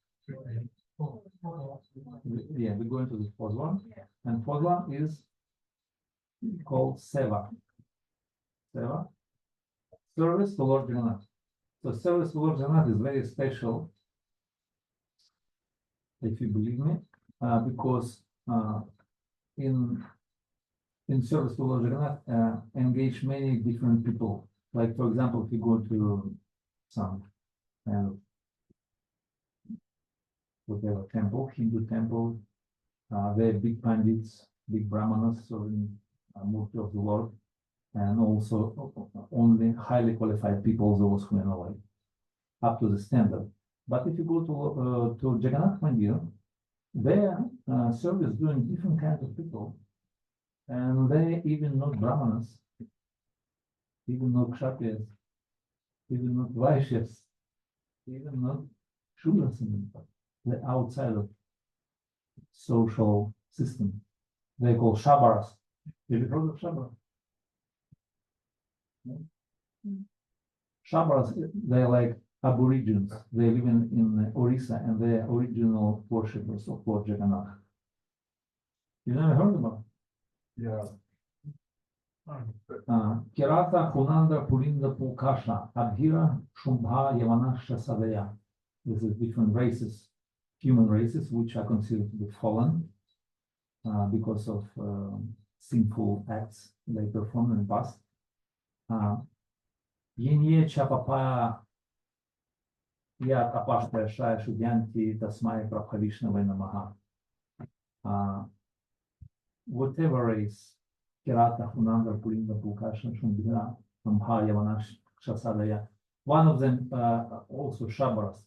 Yeah, we go into the fourth one. And fourth one is called Seva. Seva. Service to Lord Jagannath. So service to Lord Jagannath is very special, if you believe me, because in service to Lord Jagannath, engage many different people. Like, for example, if you go to some whatever temple, Hindu temple, they have big pandits, big brahmanas, so in Murti of the Lord, and also only highly qualified people, those who are like up to the standard. But if you go to Jagannath Mandir, their service doing different kinds of people, and they even not brahmanas, even not kshatriyas, even not vaishyas, even not shudras, the outside of social system. They call shabaras. Have you heard of shabaras? Shabaras, they're like aborigines. They live in Orissa, and they're original worshippers of Lord Jagannath. You never heard about it? Yeah. Kirata, Punanda, Pulinda, Pulkasha, Abhira, Shumbha, Yavanasha, Sadaya. This is different races, human races, which are considered to be fallen because of sinful acts they performed in the past. Yenye Chapapa Ya Tapashta Shaya Shudyanti Tasmai Prabhavishnavai Namaha. Whatever race, Kirata, Hunanda, Pulinda, Pulkasha, Shumbhira, Shumbha, Yavanash, Shasadaya. One of them also Shabaras.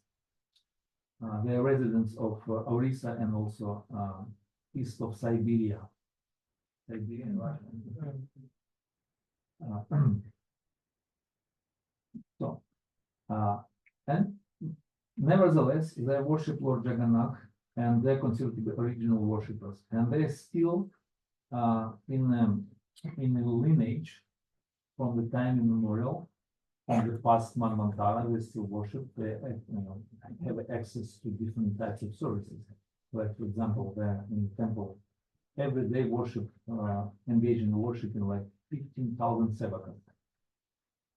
They are residents of Orissa and also east of Siberia. Siberian Russia. So, and nevertheless, they worship Lord Jagannath, and they're considered to be original worshippers, and they're still in a lineage from the time immemorial. From the past Manvantara, they still worship. They have access to different types of services. Like, for example, they're in the temple, every day worship, engage in worship in like 15,000 sevakas.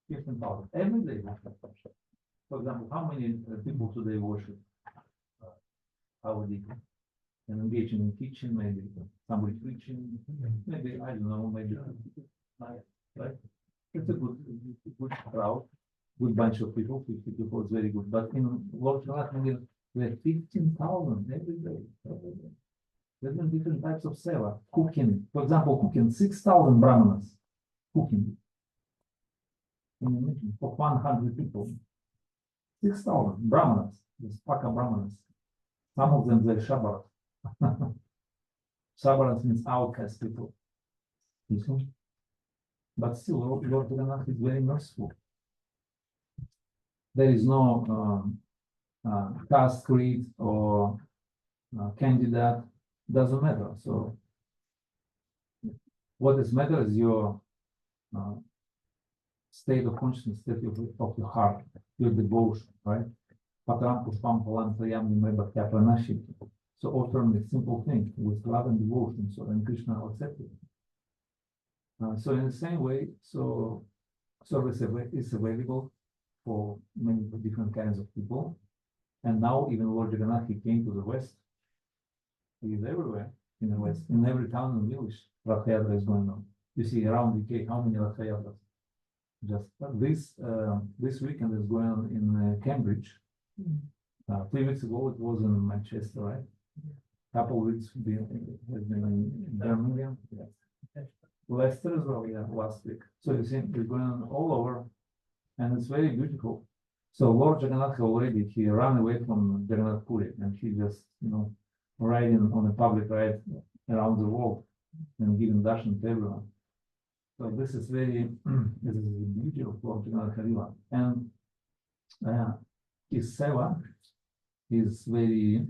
15,000 every day. For example, how many people today worship our deity and engaging in kitchen, maybe somebody preaching, maybe I don't know, maybe right? It's a good crowd, good bunch of people. 50 people is very good. But in Lord Jagannath, we have 15,000 every day. There's different types of seva, cooking. For example, cooking 6,000 brahmanas cooking. For 100 people, 6,000 brahmanas, the Spaka brahmanas. Some of them they're shabaras. Shabaras means outcast people. You see? But still, Lord Jagannath is very merciful. There is no caste, creed, or candidate. Doesn't matter. So, what is matter is your state of consciousness, state of your heart, your devotion, right? So offer a simple thing with love and devotion, so then Krishna will accept it. So in the same way, so service is available for many different kinds of people. And now even Lord Jagannath, he came to the West. He is everywhere in the West, in every town and village, Rath Yatra is going on. You see around the UK, how many Rath Yatras? Just this weekend is going on in Cambridge. 3 weeks ago it was in Manchester, right? Couple weeks has been in Birmingham. Yes. Leicester as well, yeah, last week. So you see, it's going on all over, and it's very beautiful. So Lord Jagannath already, he ran away from Jagannath Puri, and he just, riding on a public ride around the world and giving darshan to everyone. So this is very, this is the beauty of Lord Jagannath Harila. And his seva is very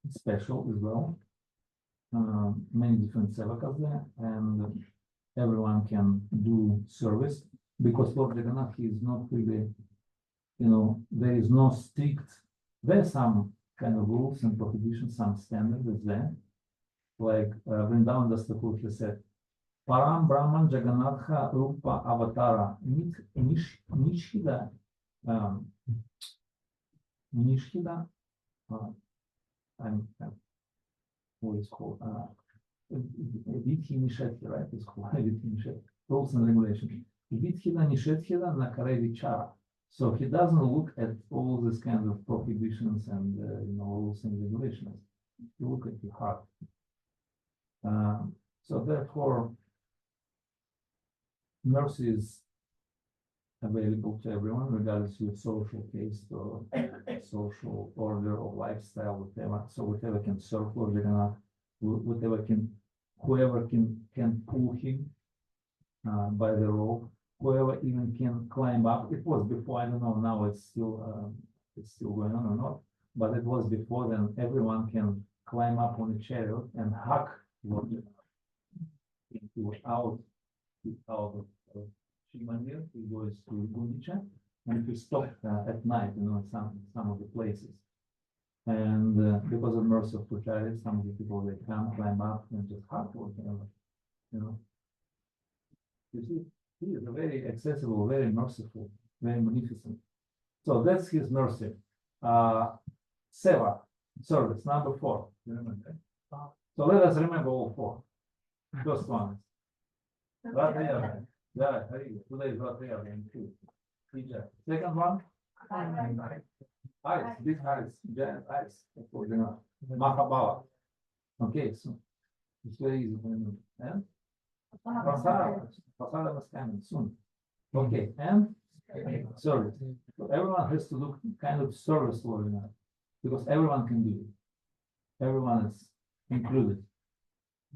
special as well. Many different sevakas there, and everyone can do service. because Lord Jagannath, he is not really, there is no strict, there's some kind of rules and prohibitions, some standards is there. Like Vrindavan Das Thakur, he said, Param Brahman Jagannatha Rupa Avatara Nishhida Nishhida what is called Vidhi Nishethi, right? It's called Vidhi Nishethi, rules and regulations. Vidhida Nishetхida Nakare Vichara. So he doesn't look at all these kinds of prohibitions and rules and regulations. He look at the heart. So therefore, mercy is available to everyone, regardless of your social taste or social order or lifestyle, whatever. So whatever can serve Lord Jagannath, whoever can pull him by the rope, whoever even can climb up. It was before, I don't know, now it's still going on or not, but it was before. Then everyone can climb up on a chariot and hug Lord Jagannath out of Shimandir. He goes to Gundicha, and he stopped at night, some of the places. And because of mercy of Pujaris, some of the people, they can climb up and just hug Lord Jagannath. You see, he is very accessible, very merciful, very magnificent. So that's his mercy. Seva, service, number 4. You remember? So let us remember all 4. First one is Ratayana. Yeah, today is Ratayana and 2. Second one, ice, big ice, giant ice. Mahabala. Okay, so it's very easy to remember. And Prasada was coming soon. Okay, and service. So everyone has to look kind of service oriented, because everyone can do it. Everyone is included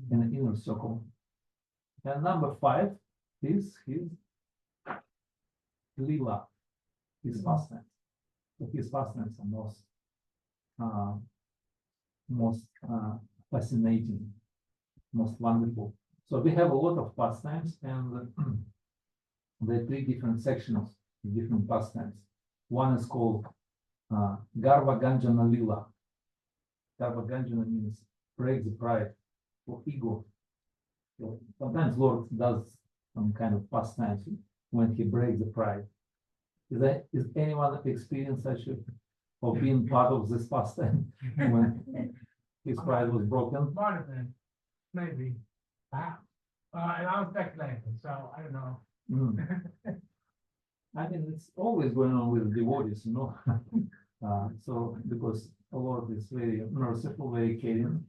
in the inner circle. And number 5 is his lila, his pastimes. So his pastimes are most fascinating, most wonderful. So we have a lot of pastimes, and there are 3 different sections, different pastimes. One is called Garva Ganjana Lila. Garva Ganjana means break the pride or ego. So sometimes Lord does some kind of pastimes when he breaks the pride. Is anyone experienced such a, or being part of this pastime when his pride was broken? Might have been, maybe. And I'm speculating, so I don't know. I mean, it's always going on with devotees, So because the Lord is very merciful, very caring,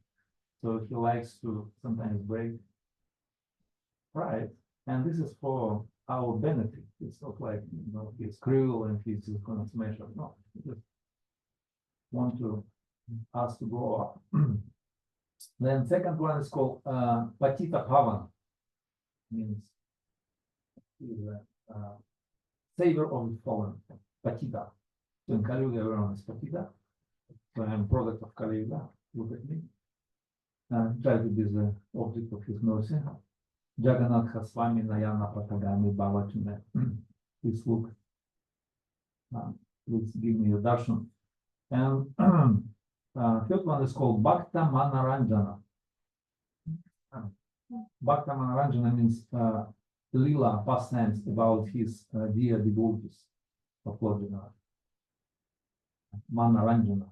so he likes to sometimes break pride, and this is for our benefit. It's not like he's cruel and he's just going to smash us. No, he just want us to grow up. Then second one is called Patita Bhavana, means savior of the fallen. Patita. So in Kali Yuga everyone is Patita. So I am product of Kali Yuga. Look at me. Try to be the object of his mercy. Jagannath Swami Nayana Patagami Bhavachune. Please look. Please give me a darshan. And third one is called Bhakta Manaranjana. Bhakta Manaranjana means lila pastimes about his dear devotees of Lord Jagannath. Manaranjana.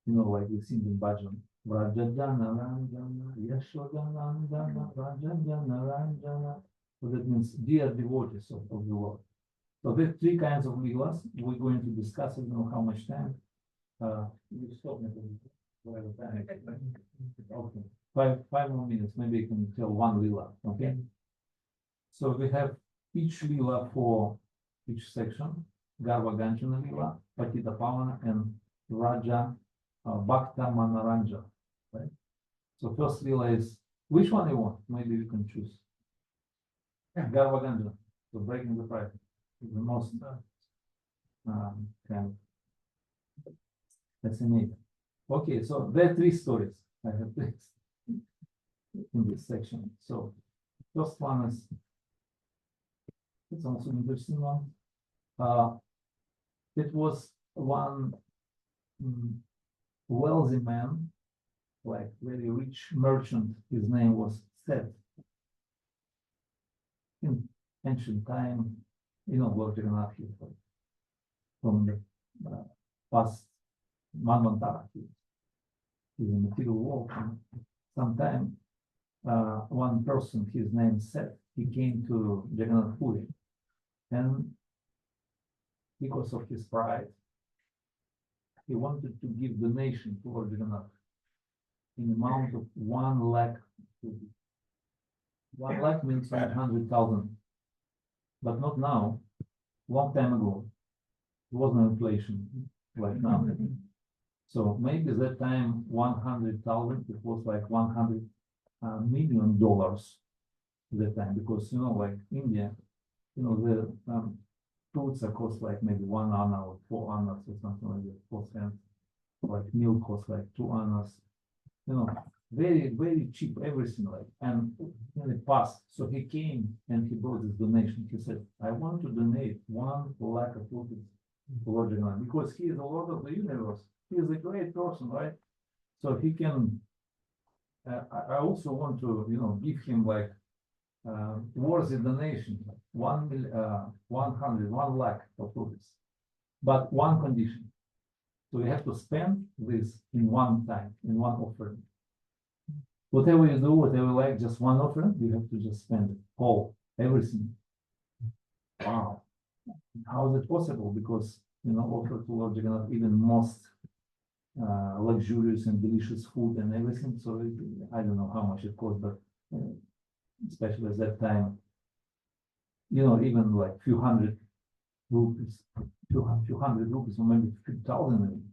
Like we sing in bhajan. Vrajajana Ranjana, Yashodana Ranjana, Vrajajana Ranjana. So that means dear devotees of the Lord. So there are 3 kinds of lilas. We're going to discuss it. I don't know how much time. You stop me. Okay. 5 more minutes. Maybe you can tell 1 lila. Okay. So we have each lila for each section. Garva Ganjana lila, Patita Pavana, and Raja Bhakta Manaranja. Right. So first lila is, which one you want? Maybe you can choose. Garva Ganjana. So breaking the pride. The most kind of fascinating. Okay, so there are 3 stories I have placed in this section. So First one is, it's also an interesting one. It was one wealthy man, like very rich merchant. His name was Seth. In ancient time, you know, Lord Jagannath from the past Manvantara. He's a material world. Sometime one person, his name Seth, he came to Jagannath Puri, and because of his pride, he wanted to give donation to Lord Jagannath in the amount of 1 lakh. 1 lakh means 100,000, but not now. Long time ago, there was no inflation like now. So maybe that time 100,000, it was like $100 million that time, because you know, like India, you know, the fruits are cost like maybe 1 anna or 4 annas or something like that, 4 cents. Like milk cost like 2 annas. You know, very, very cheap, everything like. And in the past, so he came and he brought this donation. He said, I want to donate 1 lakh of rupees to Lord Jagannath, because he is the Lord of the universe. He is a great person, right? So he can, I also want to, you know, give him like worthy donation, 1 lakh of rupees, but one condition. So you have to spend this in one time, in one offering. Whatever you do, whatever you like, just one offering, you have to just spend it all, everything. Wow. How is it possible? Because, you know, offer to Lord Jagannath even most luxurious and delicious food and everything. So I don't know how much it cost, but especially at that time, you know, even like few hundred rupees, few hundred rupees, or maybe 2,000.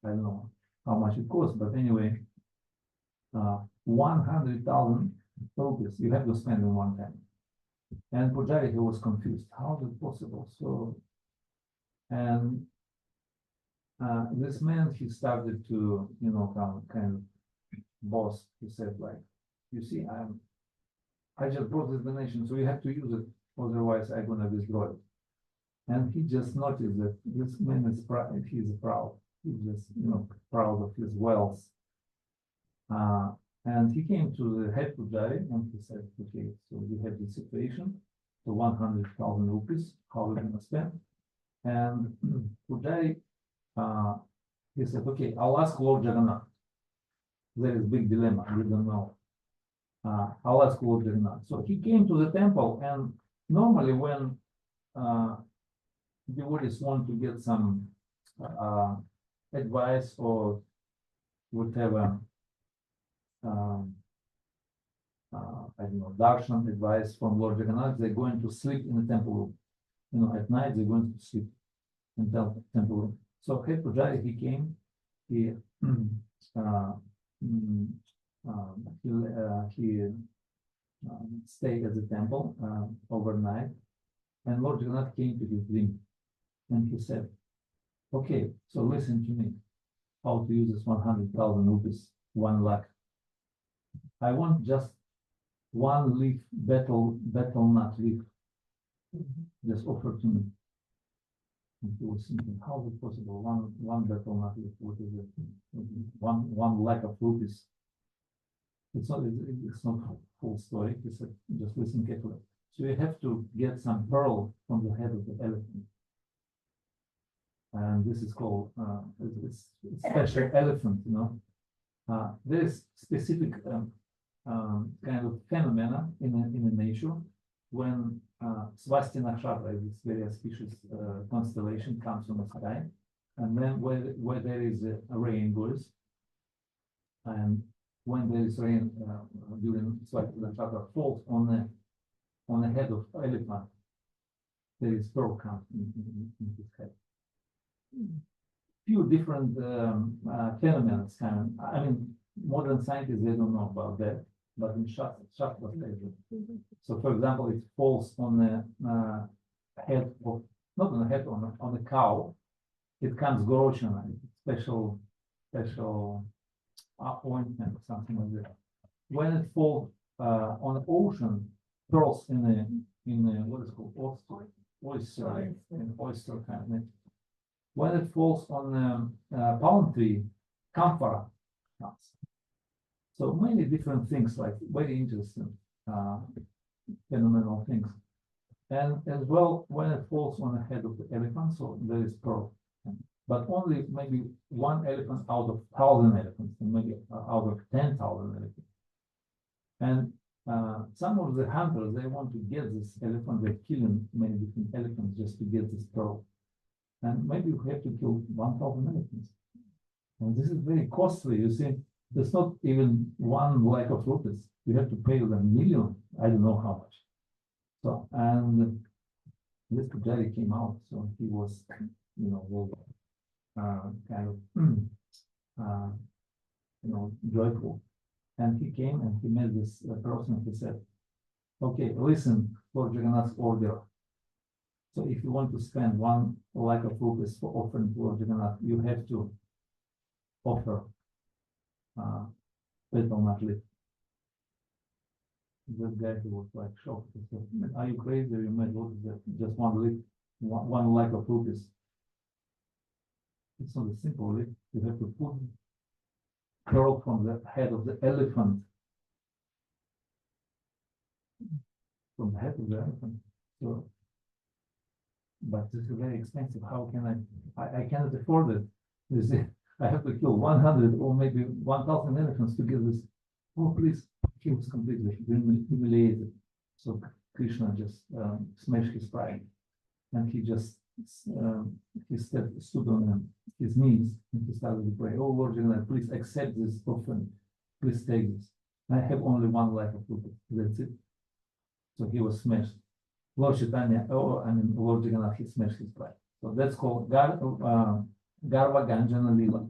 I don't know how much it costs, but anyway, 100,000 rupees you have to spend in one time. And Pujari, he was confused. How is it possible? So, and this man, he started to, you know, kind of boss. He said, like, you see, I just brought this donation, so you have to use it, otherwise I'm gonna withdraw it. And he just noticed that this man is proud. He's proud. He's just, you know, proud of his wealth. And he came to the head Pujari and he said, okay, so we have this situation, so 100,000 rupees, how are we gonna spend? And Pujari, he said, okay, I'll ask Lord Jagannath. There is big dilemma, we don't know. I'll ask Lord Jagannath. So he came to the temple, and normally when devotees want to get some advice or whatever, I don't know, darshan advice from Lord Jagannath, they're going to sleep in the temple room. You know, at night they're going to sleep in the temple room. So head Pujari, he came, he stayed at the temple overnight, and Lord Jagannath came to his dream, and he said, okay, so listen to me, how to use this 100,000 rupees, 1 lakh. I want just 1 leaf, betel nut leaf, just offer to me. And he was thinking, how is it possible? One betel nut leaf, what is it? 1 lakh of rupees. It's not full story. He said, just listen carefully. So you have to get some pearl from the head of the elephant. And this is called, it's special elephant, you know. There is specific kind of phenomena in the nature when Swasti Nakshatra, this very auspicious constellation, comes from the sky, and then where there is rainbows, and when there is rain during Swasti Nakshatra falls on the head of elephant, there is pearl comes in his head. Few different phenomena. I mean, modern scientists, they don't know about that, but in Shastra they do. So, for example, it falls on the head of, not on the head, on the cow. It comes Gorochana, special ointment or something like that. When it falls on the ocean, pearls in a what is called oyster, an oyster kind of thing. When it falls on palm tree, camphor nuts. So many different things, like very interesting, phenomenal things. And as well, when it falls on the head of the elephant, so there is pearl. But only maybe one elephant out of 1,000 elephants, and maybe out of 10,000 elephants. And some of the hunters, they want to get this elephant, they're killing many different elephants just to get this pearl. And maybe you have to kill 1,000 elephants. And this is very costly, you see. There's not even one lakh of rupees. You have to pay them million, I don't know how much. So, and this Pujari came out, so he was, you know, kind of, you know, joyful. And he came and he met this person. He said, okay, listen, for Jagannath's order. So if you want to spend 1 lakh of rupees for offering to Lord Jagannath, you have to offer little not live. This guy, he was like shocked. He said, are you crazy? You made what is that? Just one lift, 1 lakh of rupees. It's not a simple lift. You have to put curl from the head of the elephant. From the head of the elephant. So, but this is very expensive. How can I cannot afford it. You see, I have to kill 100 or maybe 1,000 elephants to get this. Oh, please. He was completely humiliated. So Krishna just smashed his pride, and he just stood on his knees and he started to pray. Oh Lord Jagannath, please accept this offering. Please take this. I have only 1 lakh of rupees. That's it. So he was smashed. Lord Chaitanya, Lord Jagannath, he smashed his pride. So that's called Garva Ganjana Lila,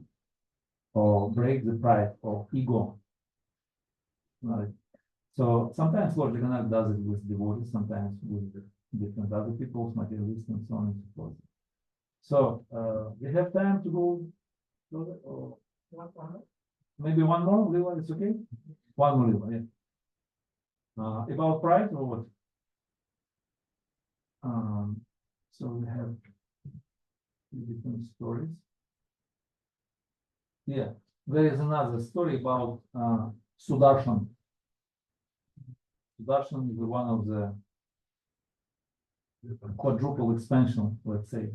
or break the pride of ego. Right. So sometimes Lord Jagannath does it with devotees, sometimes with different other people's materialists and so on and so forth. So we have time to go further, or maybe one more, Lila, it's okay? One more, Lila, yeah. About pride or what? So we have different stories. Yeah, there is another story about Sudarshan. Sudarshan is one of the quadruple expansion, let's say.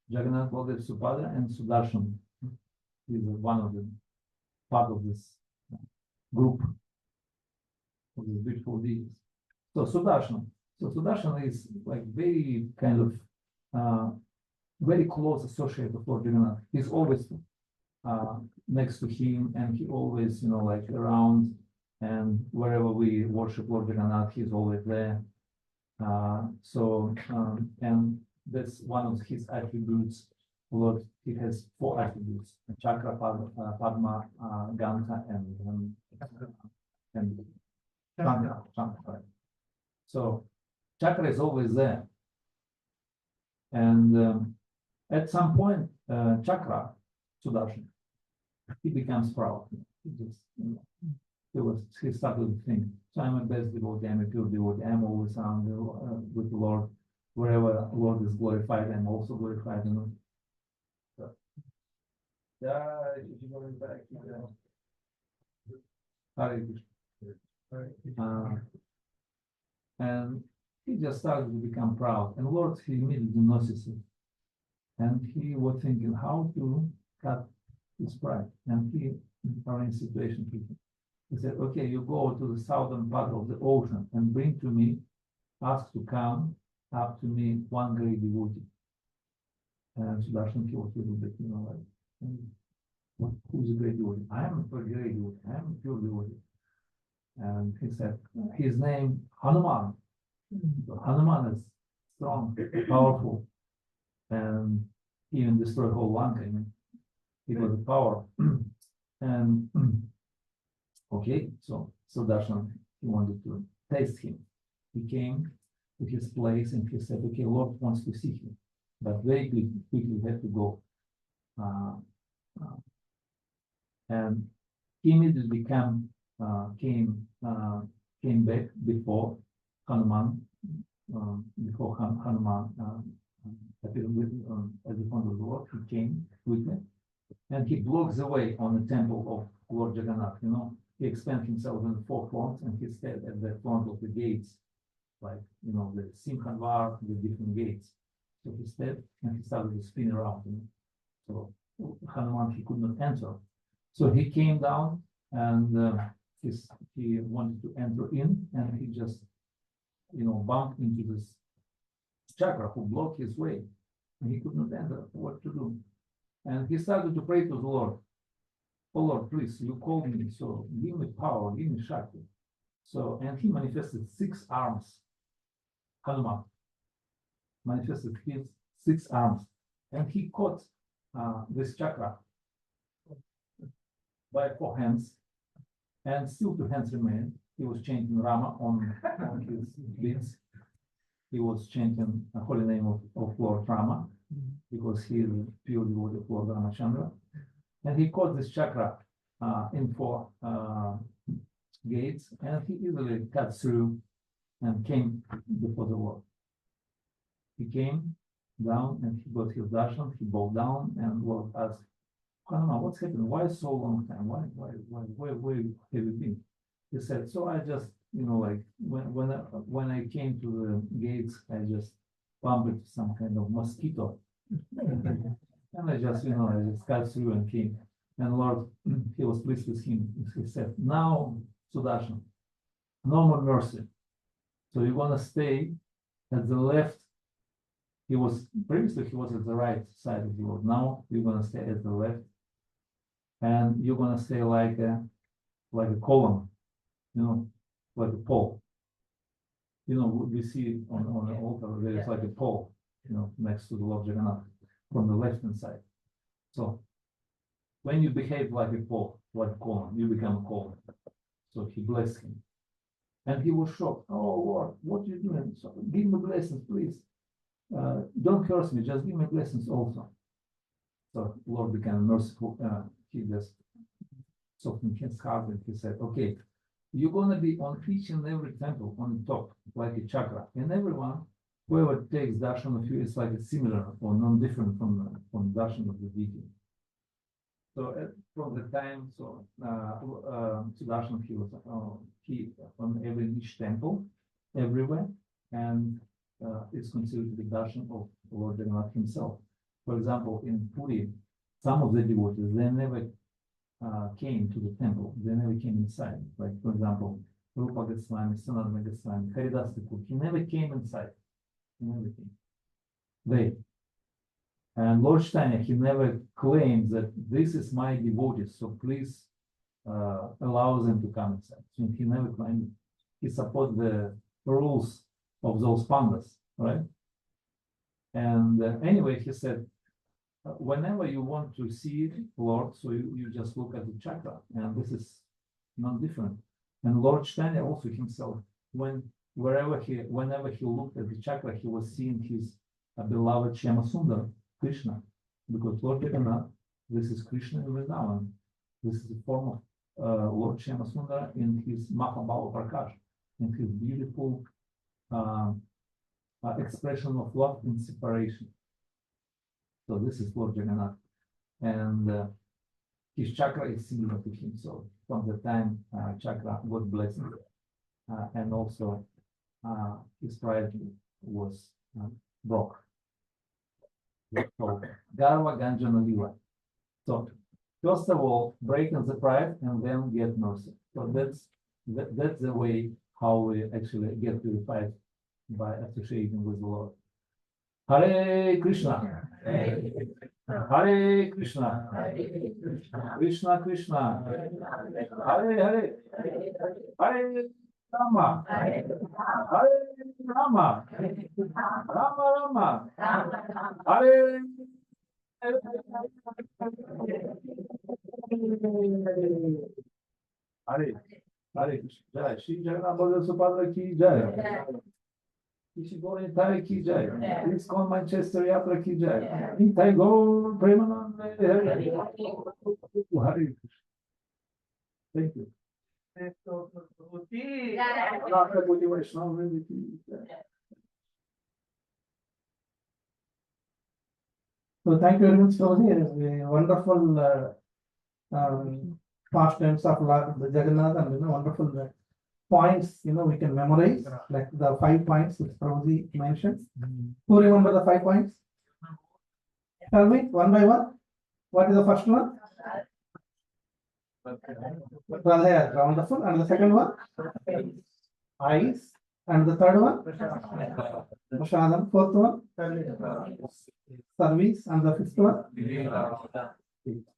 Jagannath, Baldev, Subhadra, and Sudarshan is one of them, part of this group of these beautiful deities. So Sudarshan. So Sudarshan is like very kind of very close associate of Lord Jagannath. He's always next to him, and he always, you know, like around, and wherever we worship Lord Jagannath, he's always there. And that's one of his attributes. Lord, he has 4 attributes: Chakra, Padma, Ganta, and Chandra. Right? So Chakra is always there, and at some point, Chakra, Sudarshan, he becomes proud. He just, you know, he started to think, so I'm a best devotee, I'm a pure devotee, I'm always around with the Lord. Wherever Lord is glorified, I'm also glorified. You know. So, Hare Krishna. And he just started to become proud, and Lord, he immediately noticed it. And he was thinking how to cut his pride. And he arranged situation for him. He said, okay, you go to the southern part of the ocean and bring to me, ask to come up to me 1 great devotee. And Sudarshan, he was a little bit, you know, like, who's a great devotee? I am a great devotee. I am a pure devotee. And he said, his name, Hanuman. So Hanuman is strong, powerful, and even destroyed whole Lanka. I mean, he got the power. And okay, so Darshan, he wanted to taste him. He came to his place and he said, okay, Lord wants to see him, but very quickly had to go. And he immediately came back before Hanuman, before Hanuman appeared with, as the front of the Lord, he came quickly, and he blocks the way on the temple of Lord Jagannath. You know, he expanded himself in 4 fronts, and he stayed at the front of the gates, like, you know, the Simhadvar, the different gates. So he stayed and he started to spin around. You know? So Hanuman, he could not enter. So he came down and he wanted to enter in, and he just, you know, bumped into this chakra who blocked his way, and he could not enter. What to do? And he started to pray to the Lord. Oh Lord, please, you called me, so give me power, give me Shakti. So, and he manifested 6 arms. Hanuman manifested his 6 arms, and he caught this chakra by 4 hands, and still 2 hands remained. He was chanting Rama on his lips. He was chanting the holy name of Lord Rama, because he is pure devotee of Lord Ramachandra. And he caught this chakra in 4 gates, and he easily cut through and came before the Lord. He came down and he got his darshan, he bowed down, and Lord asked, Hanuman, what's happened? Why so long time? Where have you been? He said, so I just, you know, like when I came to the gates, I just bumped into some kind of mosquito. And I just, you know, I just cut through and came. And Lord, he was pleased with him. He said, now, Sudarshan, no more mercy. So you're gonna stay at the left. Previously he was at the right side of the Lord. Now you're gonna stay at the left. And you're gonna stay like a column, you know, like a pole. You know, we see on the altar, there is like a pole, you know, next to the Lord Jagannath from the left-hand side. So when you behave like a pole, like a column, you become a column. So he blessed him. And he was shocked. Oh Lord, what are you doing? So give me blessings, please. Don't curse me, just give me blessings also. So Lord became merciful. He just softened his heart and he said, okay, you're going to be on each and every temple on the top, like a chakra. And everyone, whoever takes darshan of you, is like a similar or non-different from darshan of the deity. So from the time, Sudarshan, he was on every niche temple, everywhere, and it's considered to be darshan of Lord Jagannath himself. For example, in Puri, some of the devotees, they never came to the temple. They never came inside. Like, for example, Rupa Goswami, Sanatana Goswami, Haridas Thakur, he never came inside. He never came. They. And Lord Steiner, he never claimed that this is my devotee, so please allow them to come inside. So he never claimed. He supported the rules of those pandas, right? And anyway, he said, whenever you want to see Lord, so you just look at the chakra, and this is not different. And Lord Chaitanya also himself, whenever he looked at the chakra, he was seeing his beloved Shyamasundar, Krishna, because Lord Jagannath, this is Krishna in Vrindavan. This is the form of Lord Shyamasundar in his Mahabhava Prakash, in his beautiful expression of love and separation. So this is Lord Jagannath, and his chakra is similar to him. So from the time chakra got blessed, and also his pride was broke. So Garva Ganjana Lila. So first of all, breaking the pride and then get mercy. So that's the way how we actually get purified, by associating with the Lord. Hare Krishna. Hare Krishna. Krishna Krishna. Hare Hare. Hare Rama. Hare Rama. Rama Rama. Hare. Hare. Hare Krishna. Jai Shri Jagannath Subhadra ki jai. ISKCON Thai ki jai. ISKCON Manchester Yatra ki jai. Nitai Gaur Premanande. Hare Krishna. Thank you. So thank you very much, Rosie. It is a wonderful pastimes of Lord Jagannath, and wonderful points we can memorize, like the 5 points which Rosie mentioned. Who remember the 5 points? Shall we one by one? What is the first one? Radha, wonderful. And the second one? Eyes. And the third one? Prashadam. Fourth one? Service. And the fifth one?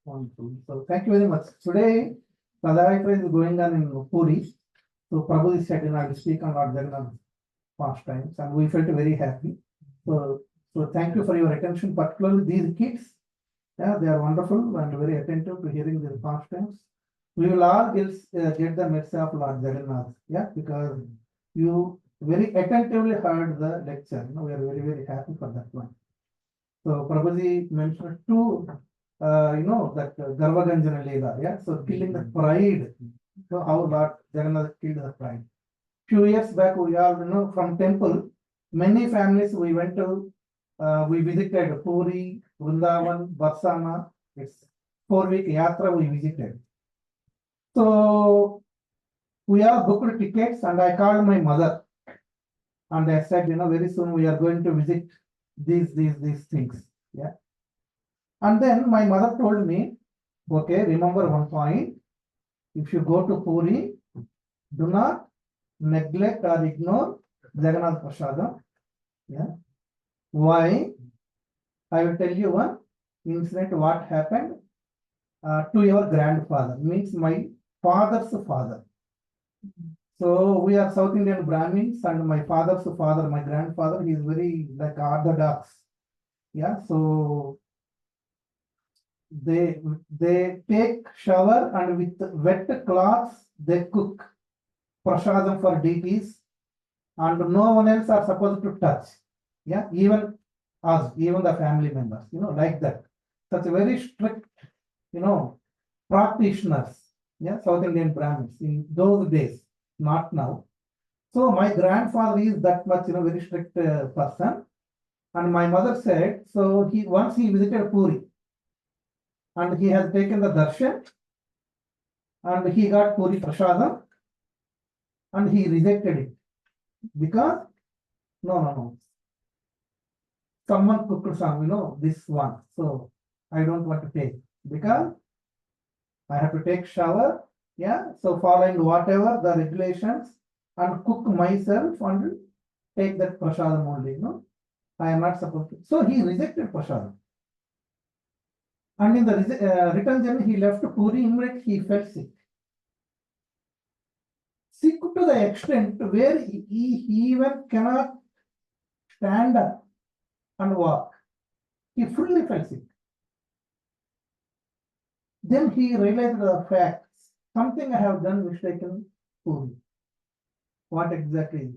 Wonderful. So thank you very much. Today, Radha is going on in Puri. So Prabhu said, I will speak on Lord Jagannath pastimes, and we felt very happy. So thank you for your attention, particularly these kids. Yeah, they are wonderful and very attentive to hearing their pastimes. We will all get the message of Lord Jagannath. Yeah, because you very attentively heard the lecture. We are very, very happy for that one. So Prabhuji mentioned 2, that Garva Ganjana Leela. Yeah, so killing the pride. So how Lord Jagannath killed the pride. Few years back, we all from temple, many families we went to, we visited Puri, Vrindavan, Barsana. It's 4-week yatra we visited. So we all booked tickets, and I called my mother, and I said, very soon we are going to visit these things. Yeah. And then my mother told me, okay, remember one point. If you go to Puri, do not neglect or ignore Jagannath Prasadam. Yeah. Why? I will tell you one incident what happened to your grandfather, means my father's father. So we are South Indian Brahmins, and my father's father, my grandfather, he is very like orthodox. Yeah. So they take shower, and with wet cloths they cook prasadam for deities, and no one else are supposed to touch. Yeah, even us, even the family members, like that. Such very strict, practitioners. Yeah, South Indian Brahmins in those days, not now. So my grandfather is that much, very strict person. And my mother said, so once he visited Puri, and he has taken the darshan, and he got Puri Prasadam, and he rejected it because no. Someone cooked some, this one. So I don't want to take because I have to take shower. Yeah. So following whatever the regulations, and cook myself and take that prasadam only. I am not supposed to. So he rejected prasadam. And in the return journey, he left Puri. Immediately he felt sick. Sick to the extent where he even cannot stand up and walk. He fully felt sick. Then he realized the facts. Something I have done mistaken Puri. What exactly?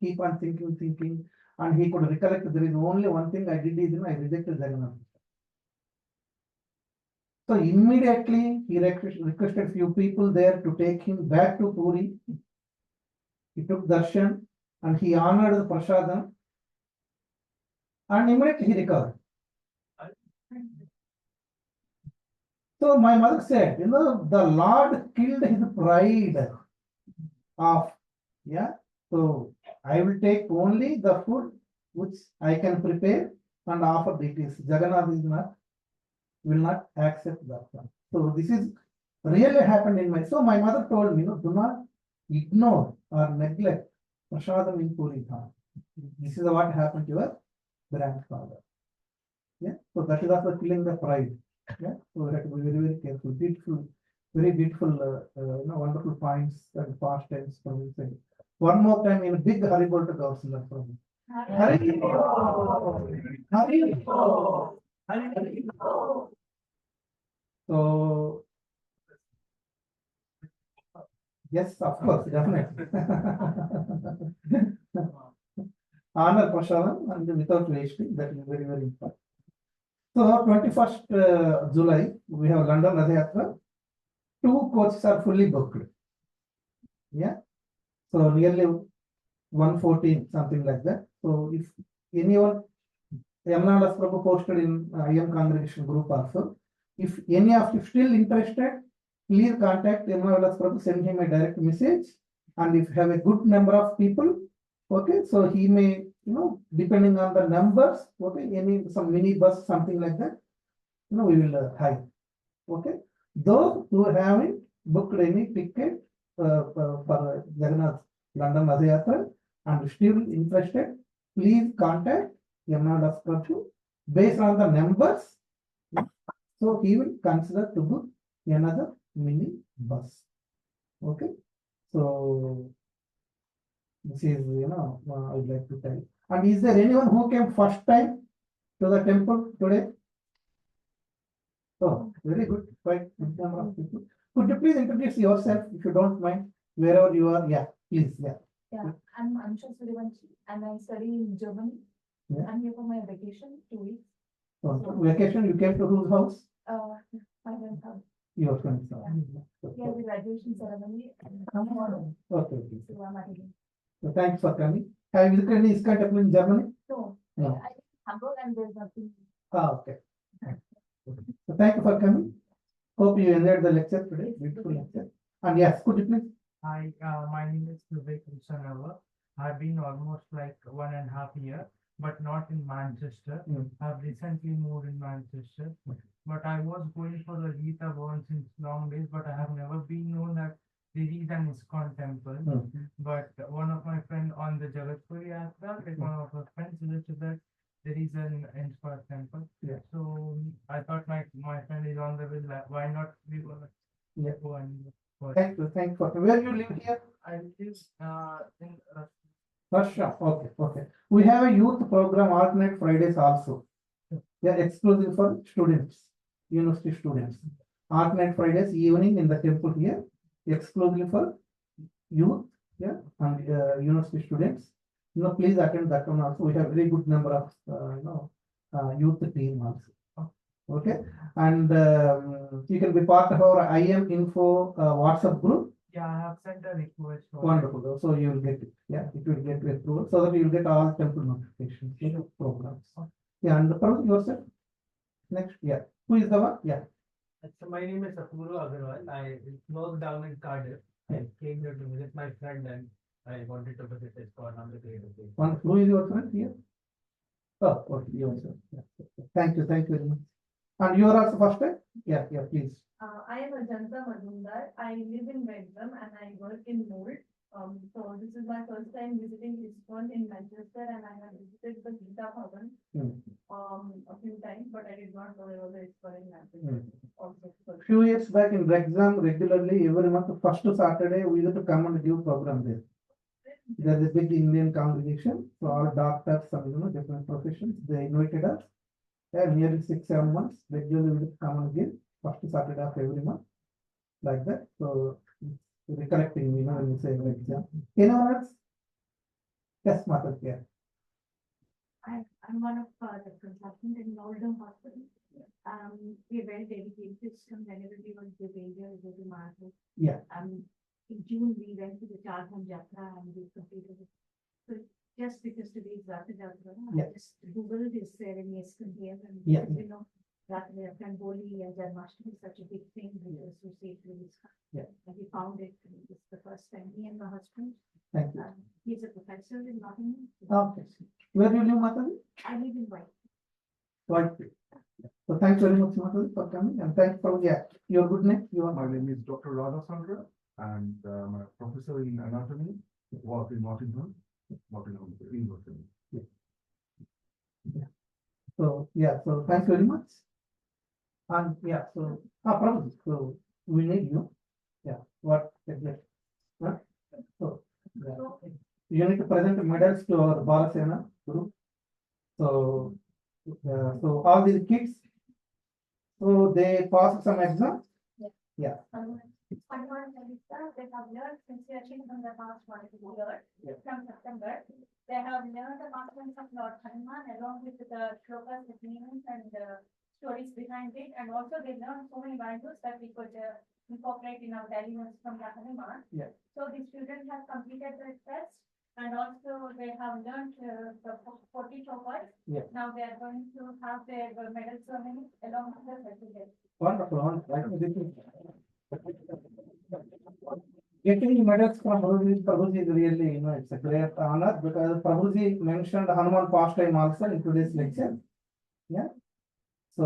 Keep on thinking, and he could recollect there is only one thing I did is I rejected Jagannath. So immediately he requested few people there to take him back to Puri. He took darshan and he honored the prasadam, and immediately he recovered. So my mother said, the Lord killed his pride of, yeah. So I will take only the food which I can prepare and offer deities. Jagannath will not accept that one. So this is really happened in my. So my mother told me, do not ignore or neglect prasadam in Puri. This is what happened to your grandfather. Yeah. So that is also killing the pride. Yeah. So we have to be very, very careful. Beautiful, very beautiful, wonderful points and past tense from this side. One more time in a big Haribol to Gausila from me. Haribol. Haribol. Haribol. So yes, of course, definitely. Honor prasadam and without wasting, that is very, very important. So 21st July, we have London Radha Yatra. 2 coaches are fully booked. Yeah. So nearly 114, something like that. So if anyone, Yamuna Prabhu posted in IM congregation group also. If any of you still interested, please contact Yamuna Prabhu, send him a direct message. And if you have a good number of people, okay, so he may, depending on the numbers, okay, some mini bus, something like that, we will hire. Okay, those who haven't booked any ticket for Jagannath London Radhayatra and still interested, please contact Yamuna Prabhu based on the numbers. So he will consider to book another mini bus. Okay, so this is I would like to tell. And is there anyone who came first time to the temple today? Oh, very good. Quite good number of people. Could you please introduce yourself if you don't mind, wherever you are? Yeah, please. Yeah. Yeah, I'm Ansha Suryavanshi and I study in Germany. Yeah. I'm here for my vacation, 2 weeks. So, vacation, you came to whose house? My friend's house. Your friend's house. He has a graduation ceremony. And Okay, okay. so I'm attending. So thanks for coming. Have you visited any ISKCON temple in Germany? So No. I think Hamburg and there's nothing. Okay. So thank you for coming. Hope you enjoyed the lecture today. Beautiful lecture. And yes, could you please? Hi, my name is Vivek Krishnava. I've been almost like 1.5 years, but not in Manchester. I've recently moved in Manchester, but I was going for the Gita Bhavan since long days, but I have never been known that there is an ISKCON temple. But one of my friends on the Jagatpuri Yatra, like one of our friends suggested that there is an ISKCON temple. Yeah. So I thought my friend is on the way, why not we go Yeah. go and Thank you. Thank you for where you live here? I live in Russia. Okay, okay. We have a youth program alternate Fridays also. Yeah, exclusive for students, university students. Alternate Fridays evening in the temple here, exclusively for youth, yeah, and university students. Please attend that one also. We have very good number of youth team also. Okay, and you can be part of our IM info WhatsApp group. Yeah, I have sent a request. Wonderful. So you will get it. Yeah, it will get approved so that you will get all temple notifications, programs. Yeah, and Parvati yourself. Next, yeah. Who is the one? Yeah. So my name is Apurva Agarwal. I work down in Cardiff. I came here to visit my friend and I wanted to visit ISKCON on the day of the One, who is your friend here? Oh, okay, yourself. Yeah. Thank you very much. And you are also first time? Yeah, please. I am Ajanta Majumdar. I live in Wrexham and I work in Mold. So this is my first time visiting ISKCON in Manchester and I have visited the Gita Bhavan a few times, but I did not know there was a ISKCON in Manchester. Also, Few years back in Wrexham, regularly every month, first Saturday, we used to come and give program there. There is a big Indian congregation, so all doctors and different professions, they invited us. Nearly 6-7 months, regularly we used to come and give first Saturday of every month, like that. So recollecting, when you say Wrexham. Anyone else? Yes, Mother, yeah. I'm one of the consultants in Oldham Hospital. We're very dedicated to whenever we want to go to Market. Yeah. In June, we went to the Jagannath Yatra and we completed it. So just because today is Rath Yatra, Yeah. I just Googled is there any ISKCON here and Yeah. Rath Yatra and Holi and Janmashtami is such a big thing we associate with ISKCON. Yeah. And we found it. And it's the first time. Me and my husband. Thank you. He's a professor in Nottingham. Okay. Where do you live, Mataji? I live in White. White. So thanks very much, Mataji, for coming, and thanks for your good name. My name is Dr. Radha Sandra, and I'm a professor in anatomy, work in Nottingham University. So so thanks very much. And probably, so we need you. Yeah, what exactly? Huh? So you need to present medals to our Balasena group. So all these kids, so they passed some exam. Yeah. They have learned since we are children from the past 1 year, from September. They have learned the concepts of Lord Hanuman along with the shlokas, the meanings and the stories behind it. And also they learned so many values that we could incorporate in our daily notes from Jagannath. Yeah. So the students have completed the test and also they have learned the 40 chopas. Yeah. Now they are going to have their medal ceremony along with the certificate. Wonderful, wonderful. I think this is- Getting medals from Prabhuji is really, it's a great honor because Prabhuji mentioned Hanuman pastime also in today's lecture. Yeah. So,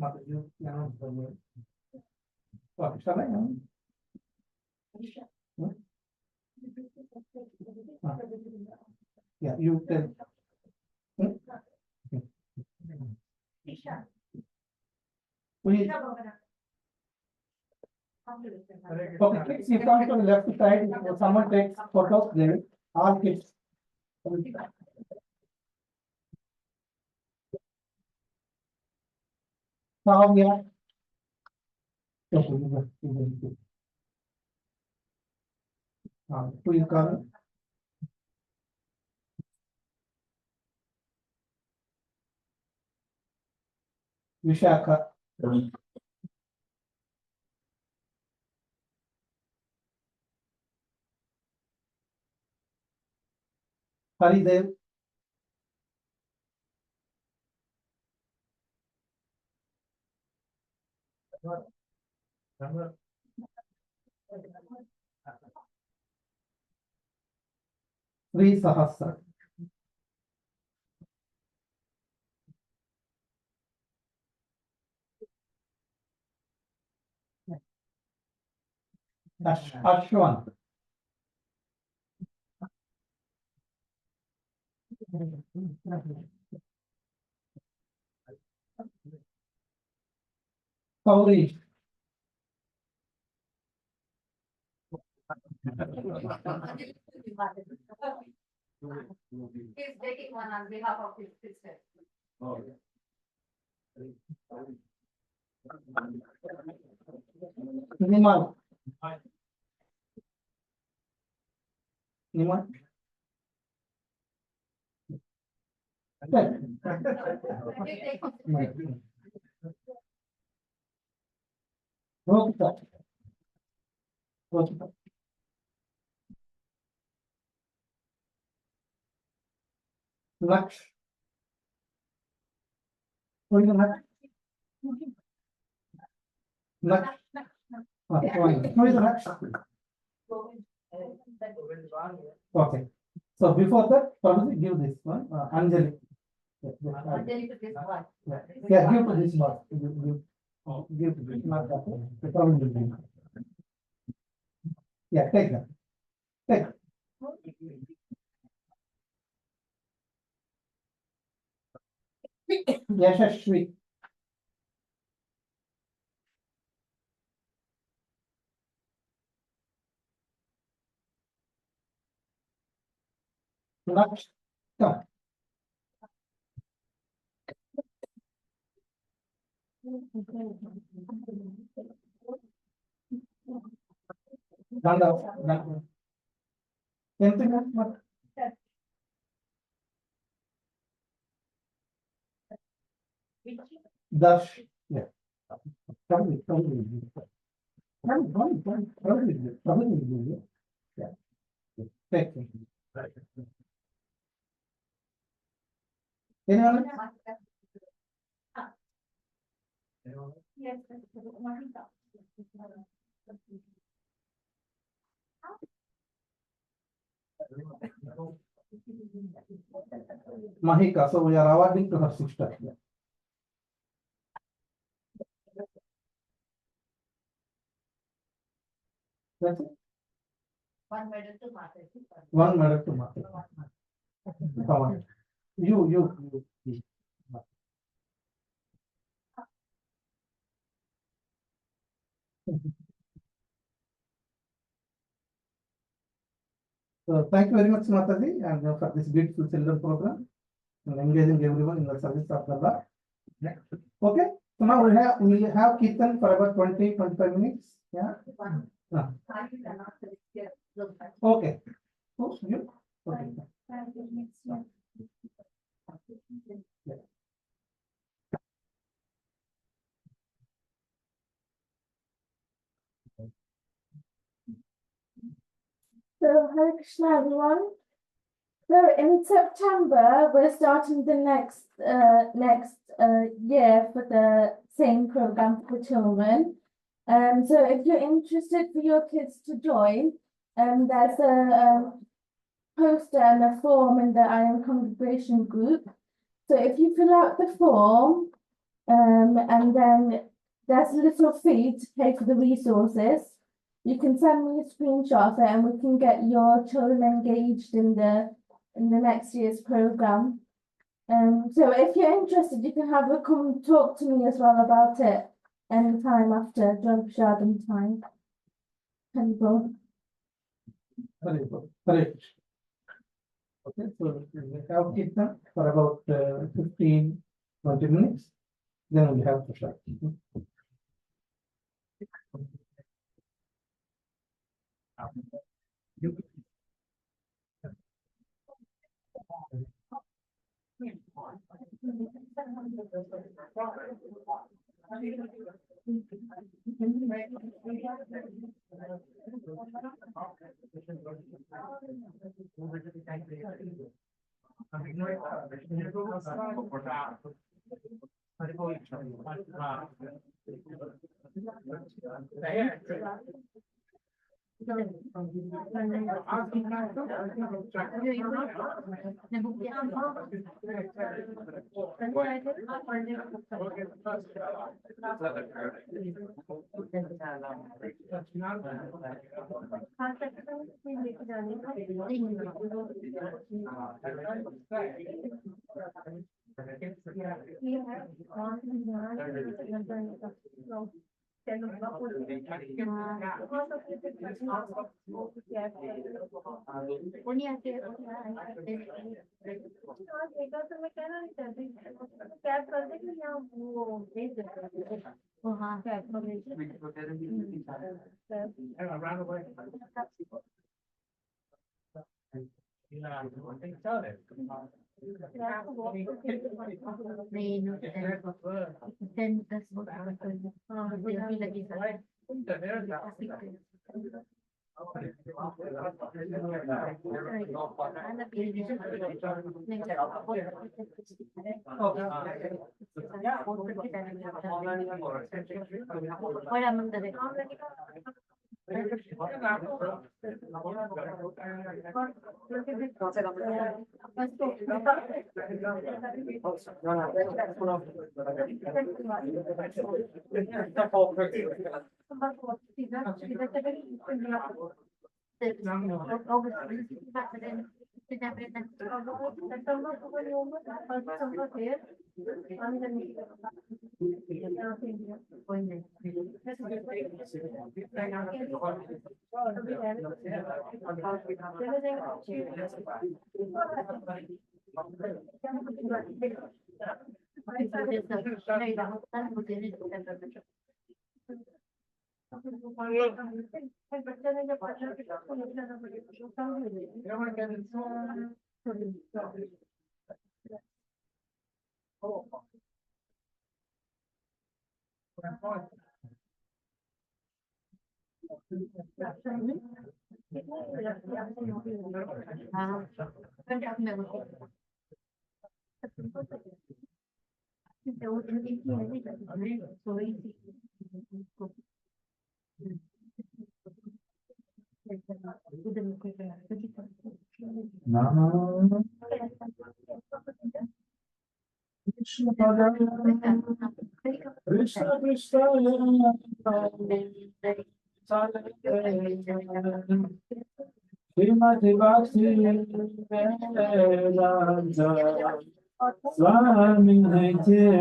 Mataji, what, shall I? Hmm? Yeah, you tell. Hmm? We, okay, kids, you come to the left side, if someone takes photos, there, all kids. Now, yeah. Okay, you go. Who you call? Vishaka. Haridev. Sri Sahasra. Ashwan. Sauri. He's taking one on behalf of his sister. Nimal. Nimal. Rokita. Rokita. Laksh. Who is the Laksh? Laksh. Who is the Laksh? Okay. So before that, probably give this one, Anjali. Yeah, yeah, give to this one. Give to this, not that one. The problem will be. Yeah, take that. Take. Yashashvi. Laksh. Come. Ganda. Ganda. Anything else? What? Dash. Yeah. Probably. Probably. Yeah. Take. Anyone? Yes. Mahika. So we are awarding to her sister. Yeah. That's it. One medal to Martha. One medal to Martha. Come on. You. So thank you very much, Mataji, and for this beautiful children program and engaging everyone in the service of the Lord. Yeah. Okay. So now we have Kirtan for about 20-25 minutes. Yeah. Okay. Oh, you. Okay. Yeah. So, Hare Krishna, everyone. So, in September, we're starting the next year for the same program for children. So if you're interested for your kids to join, there's a poster and a form in the Iron Congregation group. So if you fill out the form, and then there's a little fee to pay for the resources. You can send me a screenshot of it, and we can get your children engaged in the next year's program. So if you're interested, you can have a come talk to me as well about it anytime after John Prashadam time. Hello. Hare Krishna. Okay, so we have Kirtan for about 15-20 minutes. Then we have Prashad. Krishna Krishna Srimati Bhakti Vedanta Swami Nityananda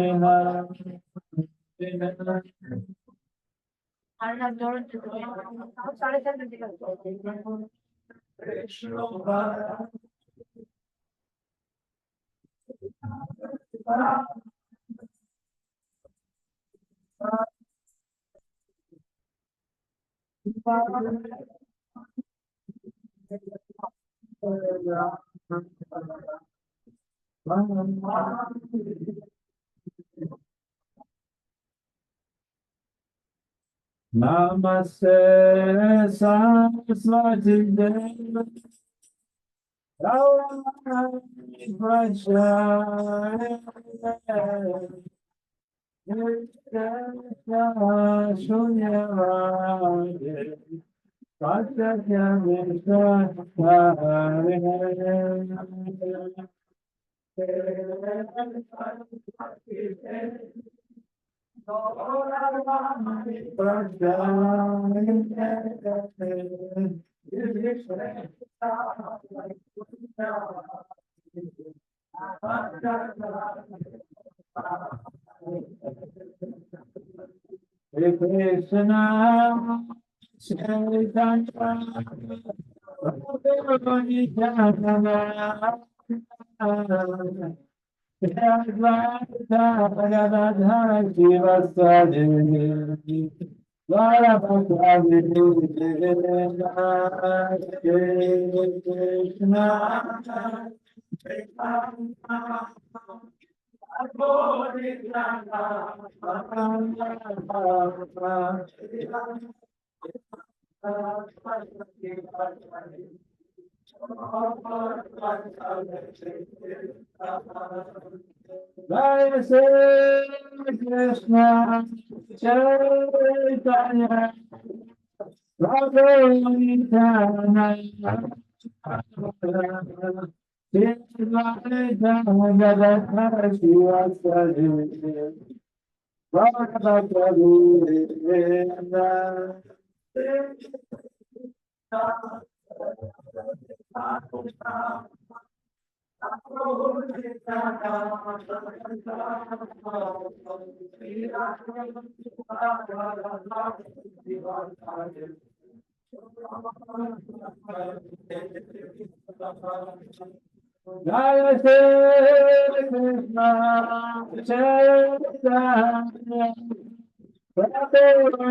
Namaste Saraswati Devi Gaurani Prachaya Shunyavadi Satyakya Hare Krishna, Chaitanya, Prabhu Nityananda, Advaita Gadadhara Sivasadi, Varavakadi, Krishna, Jai Shri Krishna Chaitanya Prabhu Nityananda Advaita Gadadhara Sivasadi Jai Shri Krishna Chaitanya Prabhu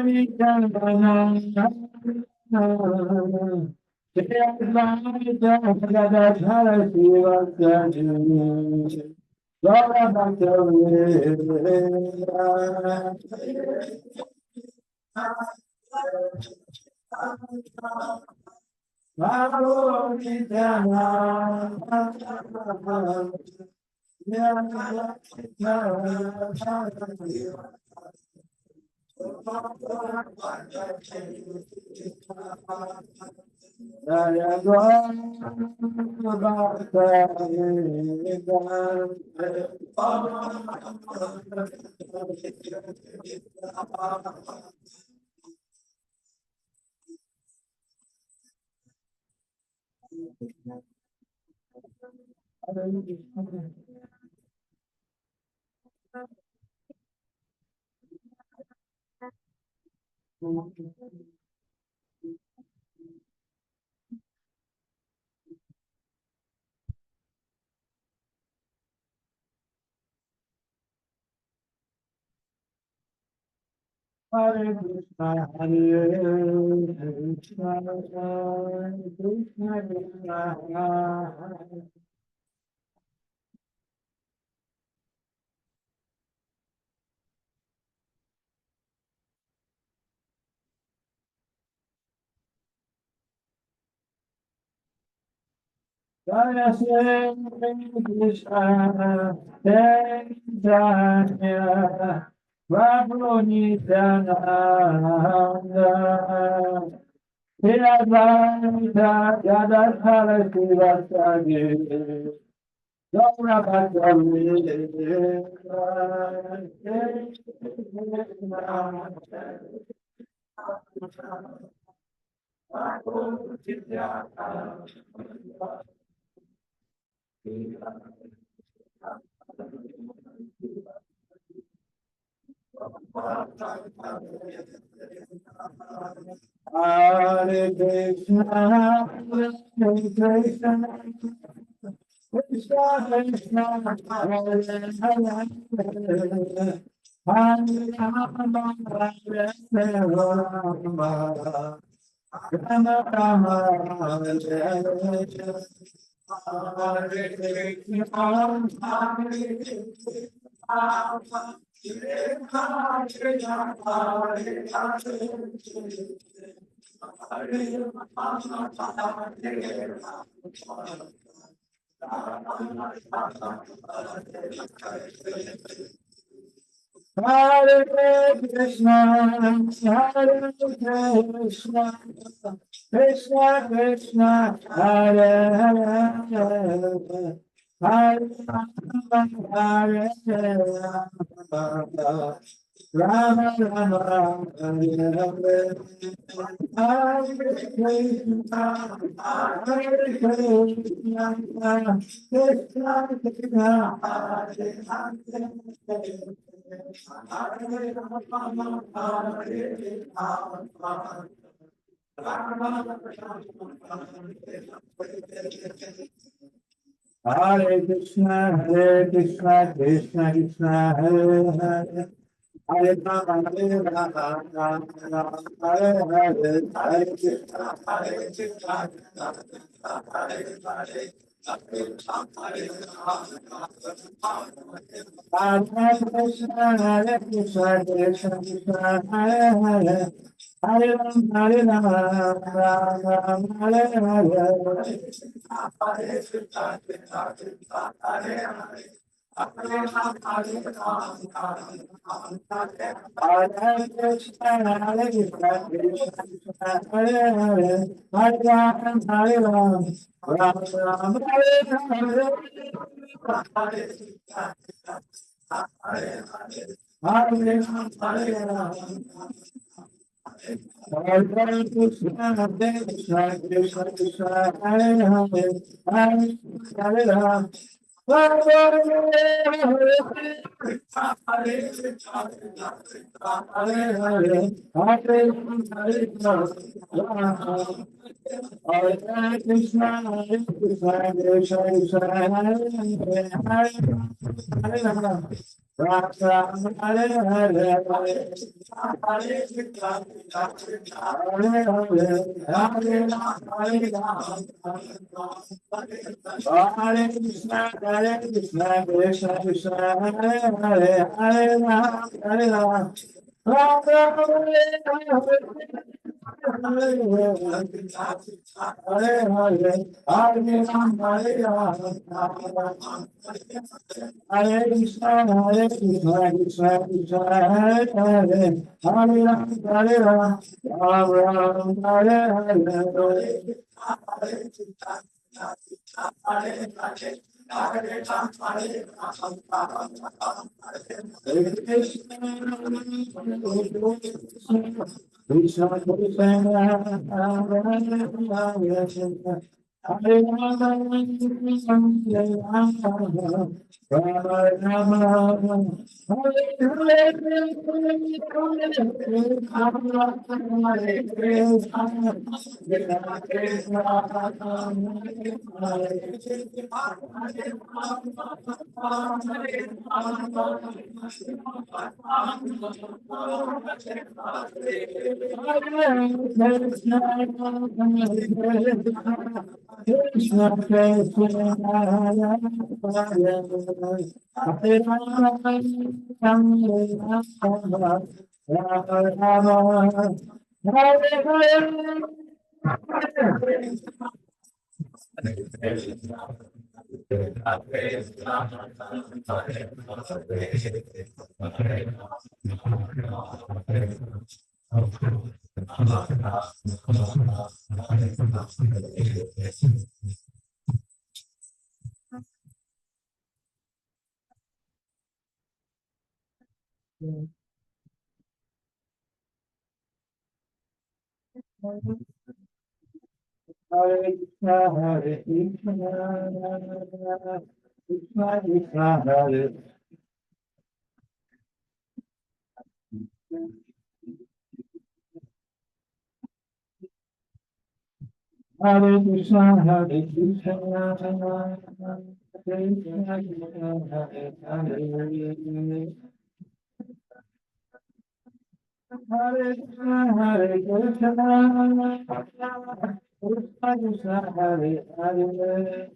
Nityananda Gadadhara Sivasadi Hare Krishna, Hare Krishna, Krishna Krishna, Jaya Shri Krishna, Chaitanya, Prabhu Nityananda, Advaita Gadadhara Sivasadi, Hare Krishna, Hare Krishna, Krishna Krishna, Hare Hare, Hare Rama, Hare Rama, Rama Rama, Hare Hare, Hare Krishna, Hare Krishna, Hare Krishna, Hare Krishna, Krishna Krishna, Hare Hare, Hare Hare, Rama Rama, Hare Hare, Hare Krishna, Hare Krishna, Krishna Krishna, Hare Hare Krishna, Krishna Krishna, Hare Hare. Hare Rama, Hare Rama, Rama Rama, Hare Hare, Hare Krishna, Hare Krishna, Krishna Krishna, Hare Hare. Hare Ram, Hare Rama, Rama Rama, Hare Hare. Hare Krishna, Krishna Krishna, Hare Hare. Hare Ram, Hare Ram, Rama Rama, Hare Hare. Hare Ram, Hare Krishna, Krishna Krishna, Hare Hare. Hare Ram, Hare Hare Krishna, Krishna Krishna, Hare Hare, Hare Ram, Hare Ram, Ram Ram, Hare Hare, Hare Ram, Hare Ram, Hare Krishna, Krishna Krishna, Hare Hare, Hare Ram, Hare Ram, Ram Ram, Hare Hare. Krishna Krishna, Hare Hare Krishna, Hare Krishna, Krishna Krishna, Hare Hare. Hare Krishna, Hare Krishna, Krishna Krishna, Hare Hare.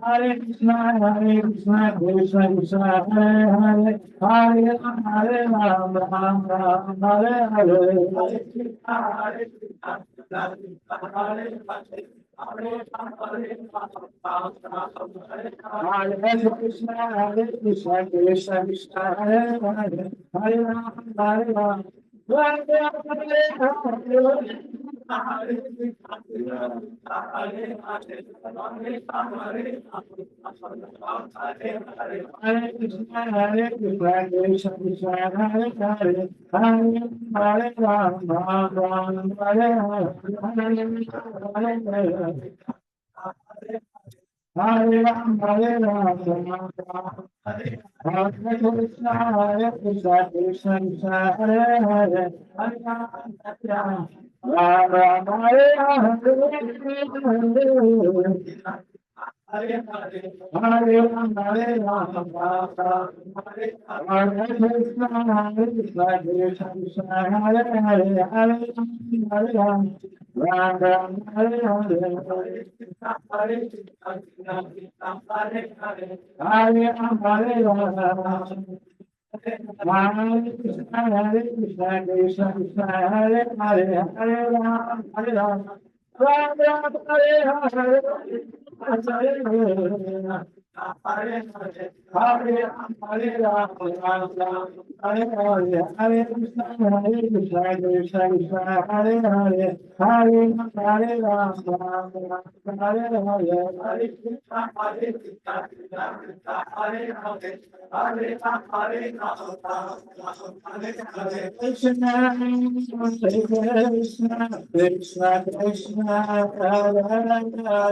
Hare Krishna, Krishna Krishna, Hare Hare, Hare Ram, Ram Ram, Hare Hare. Hare Krishna, Krishna Krishna, Hare Hare, Hare Ram, Hare Krishna, Krishna Krishna, Hare Hare, Hare Ram, Ram, Hare Ram, Hare Ram, Hare Krishna, Krishna Krishna, Hare Hare, Hare Ram, Ram, Hare Hare. Hare Ram, Hare Ram, Hare Krishna, Krishna Krishna, Hare Hare, Hare Ram, Hare Hare. Hare Ram, Hare Ram. Hare Krishna, Krishna Krishna, Hare Hare, Hare Ram, Hare Ram, Ram Ram, Hare Hare, Hare Hare. Hare Ram, Hare Ram, Ram Ram, Hare Hare, Hare Krishna, Krishna Krishna, Hare Hare, Hare Ram, Hare Ram, Ram Ram, Hare Hare, Hare Krishna, Hare Hare, Hare Ram, Hare Krishna, Krishna Krishna, Hare Hare. Hare Rama, Hare Rama, Rama Rama, Hare Hare, Hare Krishna,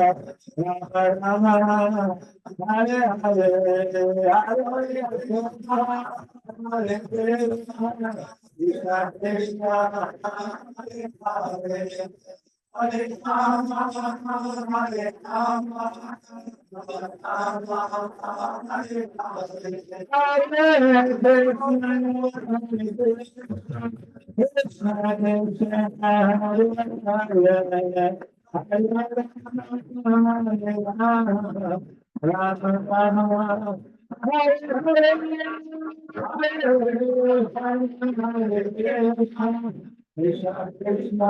Krishna Krishna, Hare Hare. Hare Rama, Hare Rama, Krishna Krishna,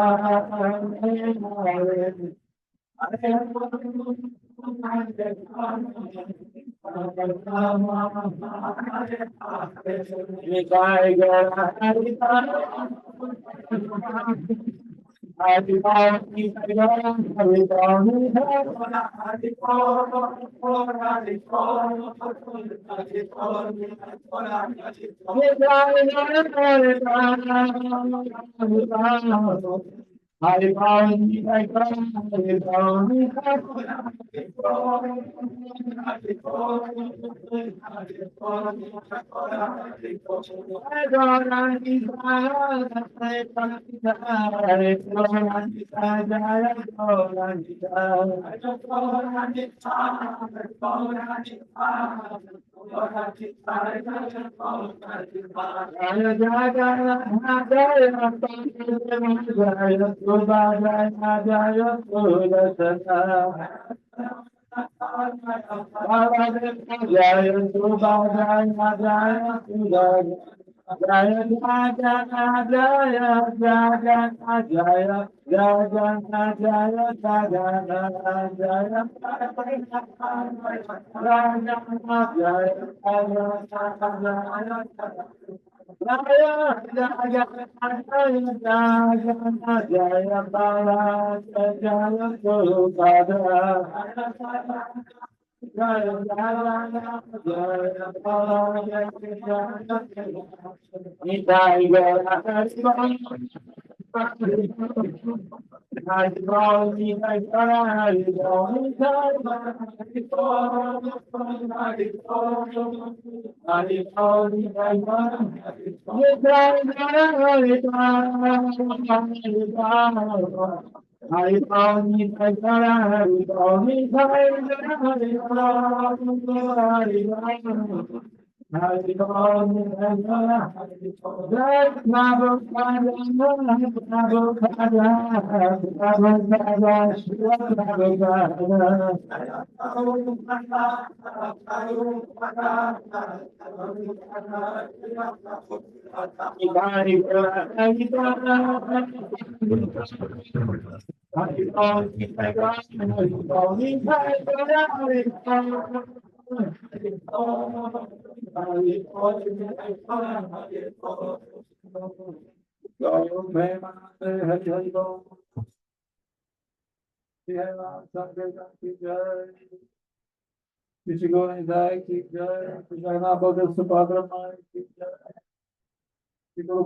Hari Bhavani Bhagwan, Hari Bhavani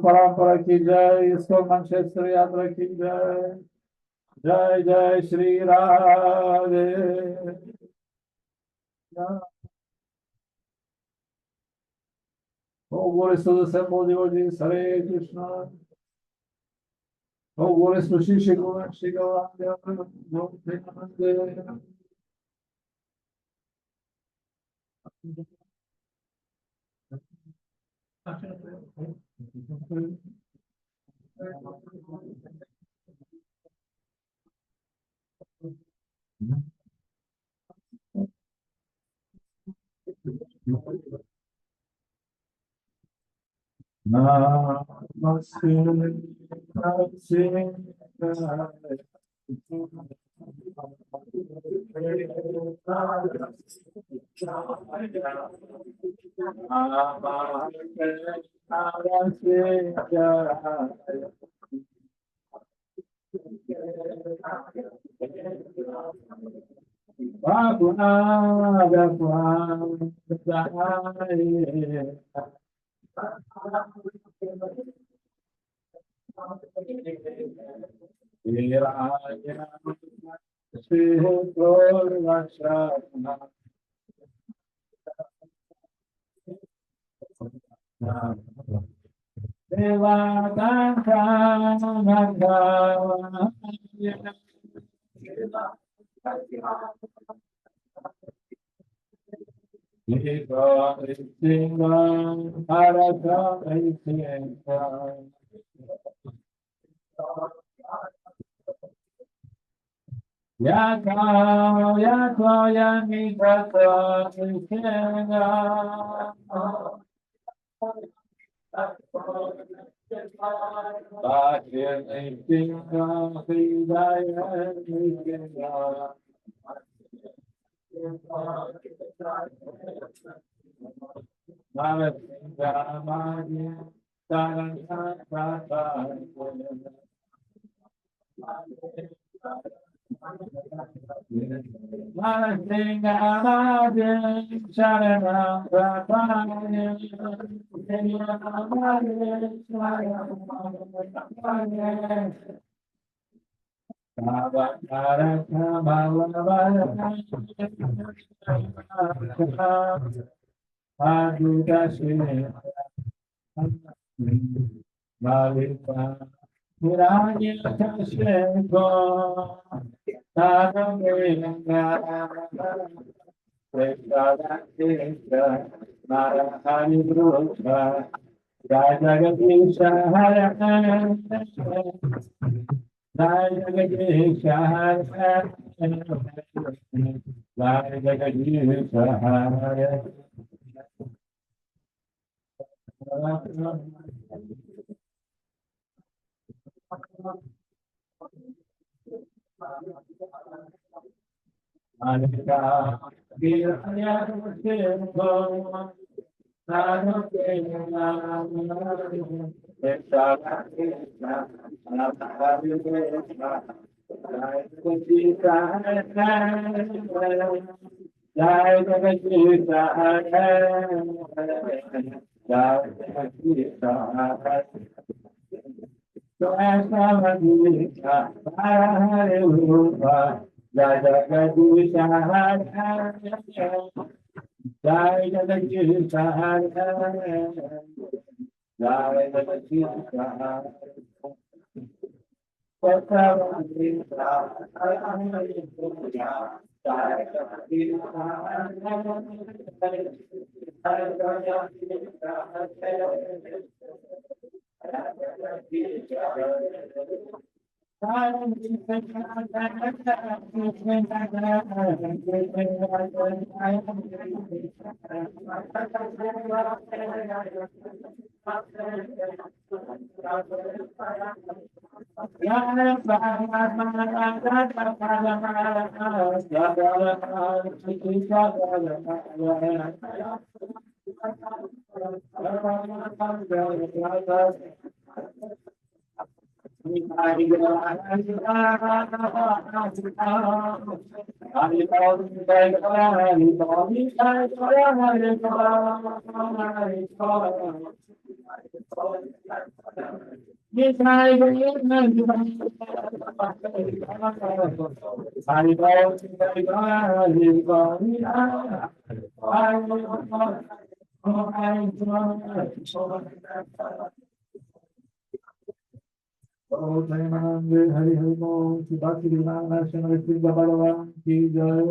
परंपरा की जय, इसको मंचेस्टर यात्रा की जय, जय जय Shri Radhe. Oh, glory to the assembled devotees, Hare Krishna. Oh, glory to Shri Shikha, Shikha, Namaste, Jai Jagannath Jai Jagannath Jai Oh, Jayanand, Hari Hari Mo, Sibaki Vinana, Shanai Siddha Bhagavan, Ki Jai,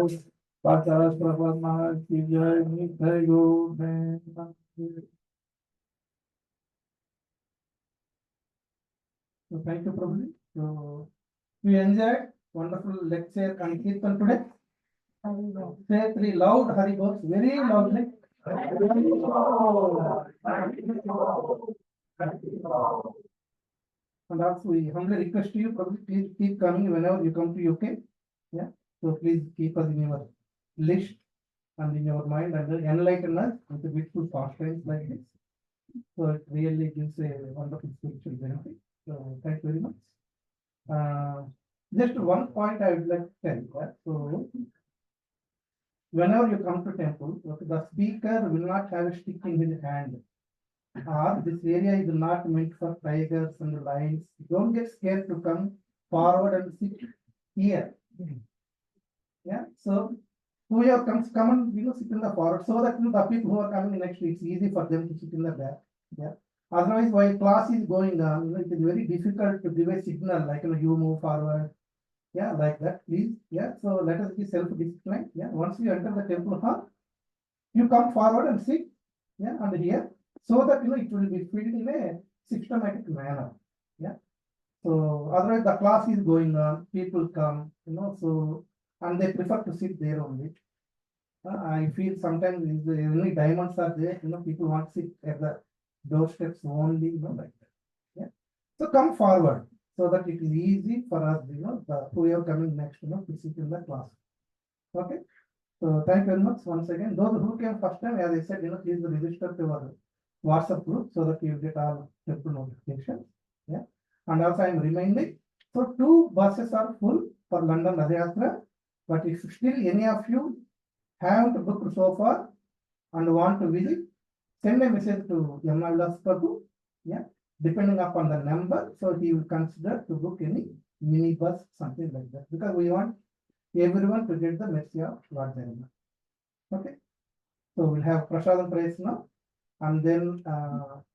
Pacharas Prabhat Maharaj, Ki Jai, Nithai Go, So thank you, Prabhuji. So we enjoyed wonderful lecture and Kirtan today. Say three loud Hari Bols, very loudly. And also we humbly request you, Prabhuji, please keep coming whenever you come to UK. Yeah. So please keep us in your list and in your mind and enlighten us with the beautiful pastimes like this. So it really gives a wonderful spiritual benefit. So thank you very much. Just one point I would like to tell you that. So whenever you come to temple, okay, the speaker will not have a stick in his hand. This area is not meant for tigers and lions. Don't get scared to come forward and sit here. Yeah. So whoever comes, come and sit in the forward so that the people who are coming next, it's easy for them to sit in the back. Yeah. Otherwise, while class is going on, it is very difficult to give a signal like you move forward. Yeah, like that, please. Yeah. So let us be self-disciplined. Yeah. Once you enter the temple hall, you come forward and sit. Yeah, and here, so that it will be filled in a systematic manner. Yeah. So otherwise the class is going on, people come, so and they prefer to sit there only. I feel sometimes if only diamonds are there, people want to sit at the doorsteps only, like that. Yeah. So come forward so that it is easy for us, the whoever coming next, to sit in the class. Okay. So thank you very much once again. Those who came first time, as I said, please register to our WhatsApp group so that you get all temple notifications. Yeah. And also I am reminding, so 2 buses are full for London Radhayatra, but if still any of you haven't booked so far and want to visit, send a message to Yamna Vilas Prabhu. Yeah. Depending upon the number, so he will consider to book any mini bus, something like that, because we want everyone to get the mercy of Lord Jagannath. Okay. So we'll have Prasadam praise now, and then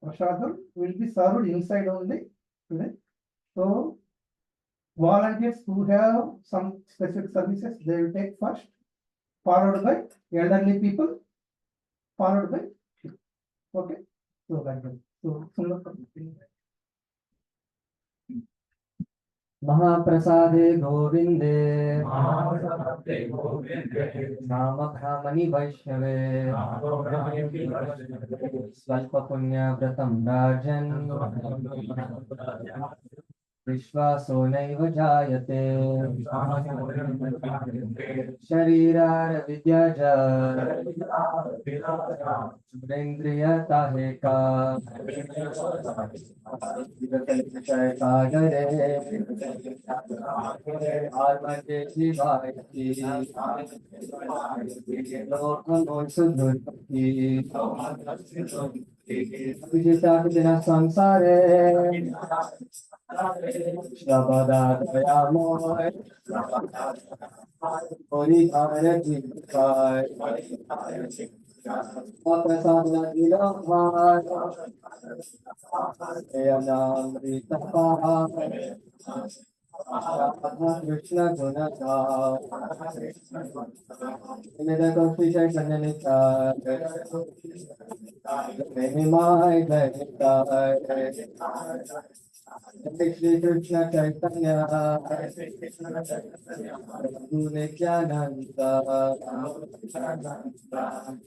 Prasadam will be served inside only today. So volunteers who have some specific services, they will take first, followed by elderly people, followed by kids. Okay. So like that. So महाप्रसादे गोविन्दे नामखामनि वैष्णवे स्वल्पपुण्यव्रतं राजन् विश्वासो नैव जायते शरीरारविद्याजा सुरेन्द्रियता हेका सागरे आत्मके शिवायति लोकमोत्सुद्धि विजिताकिन संसारे Shabadadayamoi Horidharajikai Aprasadadilahai Eyanamritapahai Radha Krishna Gunata Nidakoshisha Kanyanika Mahimai Daikai Shri Krishna Chaitanya Prabhu Nityananda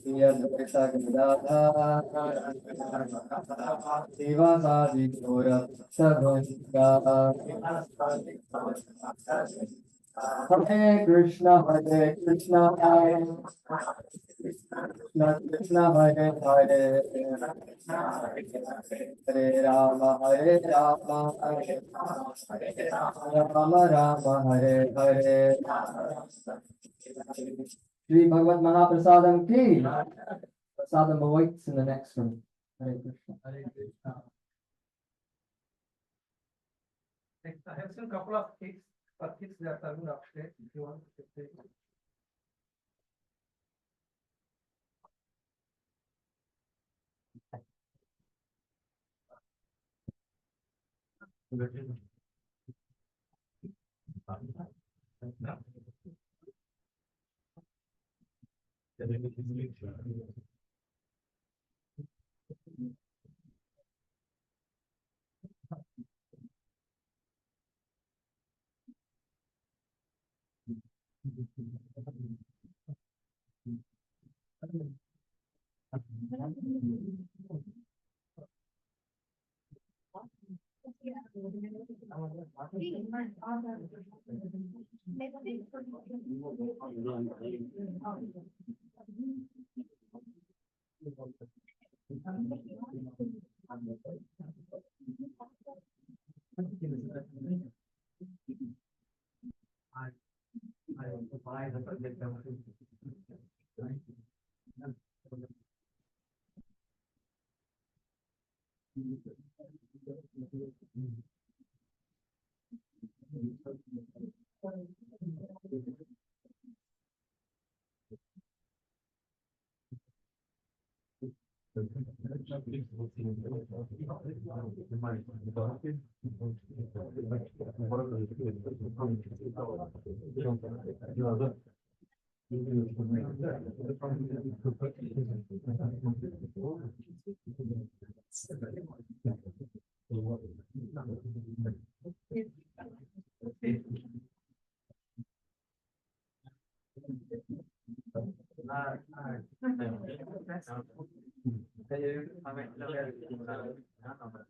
Yadvaita Gadadhara Sivasadi Gaura Sabhanga Hare Krishna Hare Krishna Krishna Krishna Hare Hare Hare Rama Hare Rama Rama Rama Hare Hare Shri Bhagavad Mahaprasadam ki Prasadam awaits in the next room. Hare Krishna. Hare Krishna. Next, I have seen a couple of kids that are coming upstairs. If you want to take it.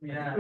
Yeah.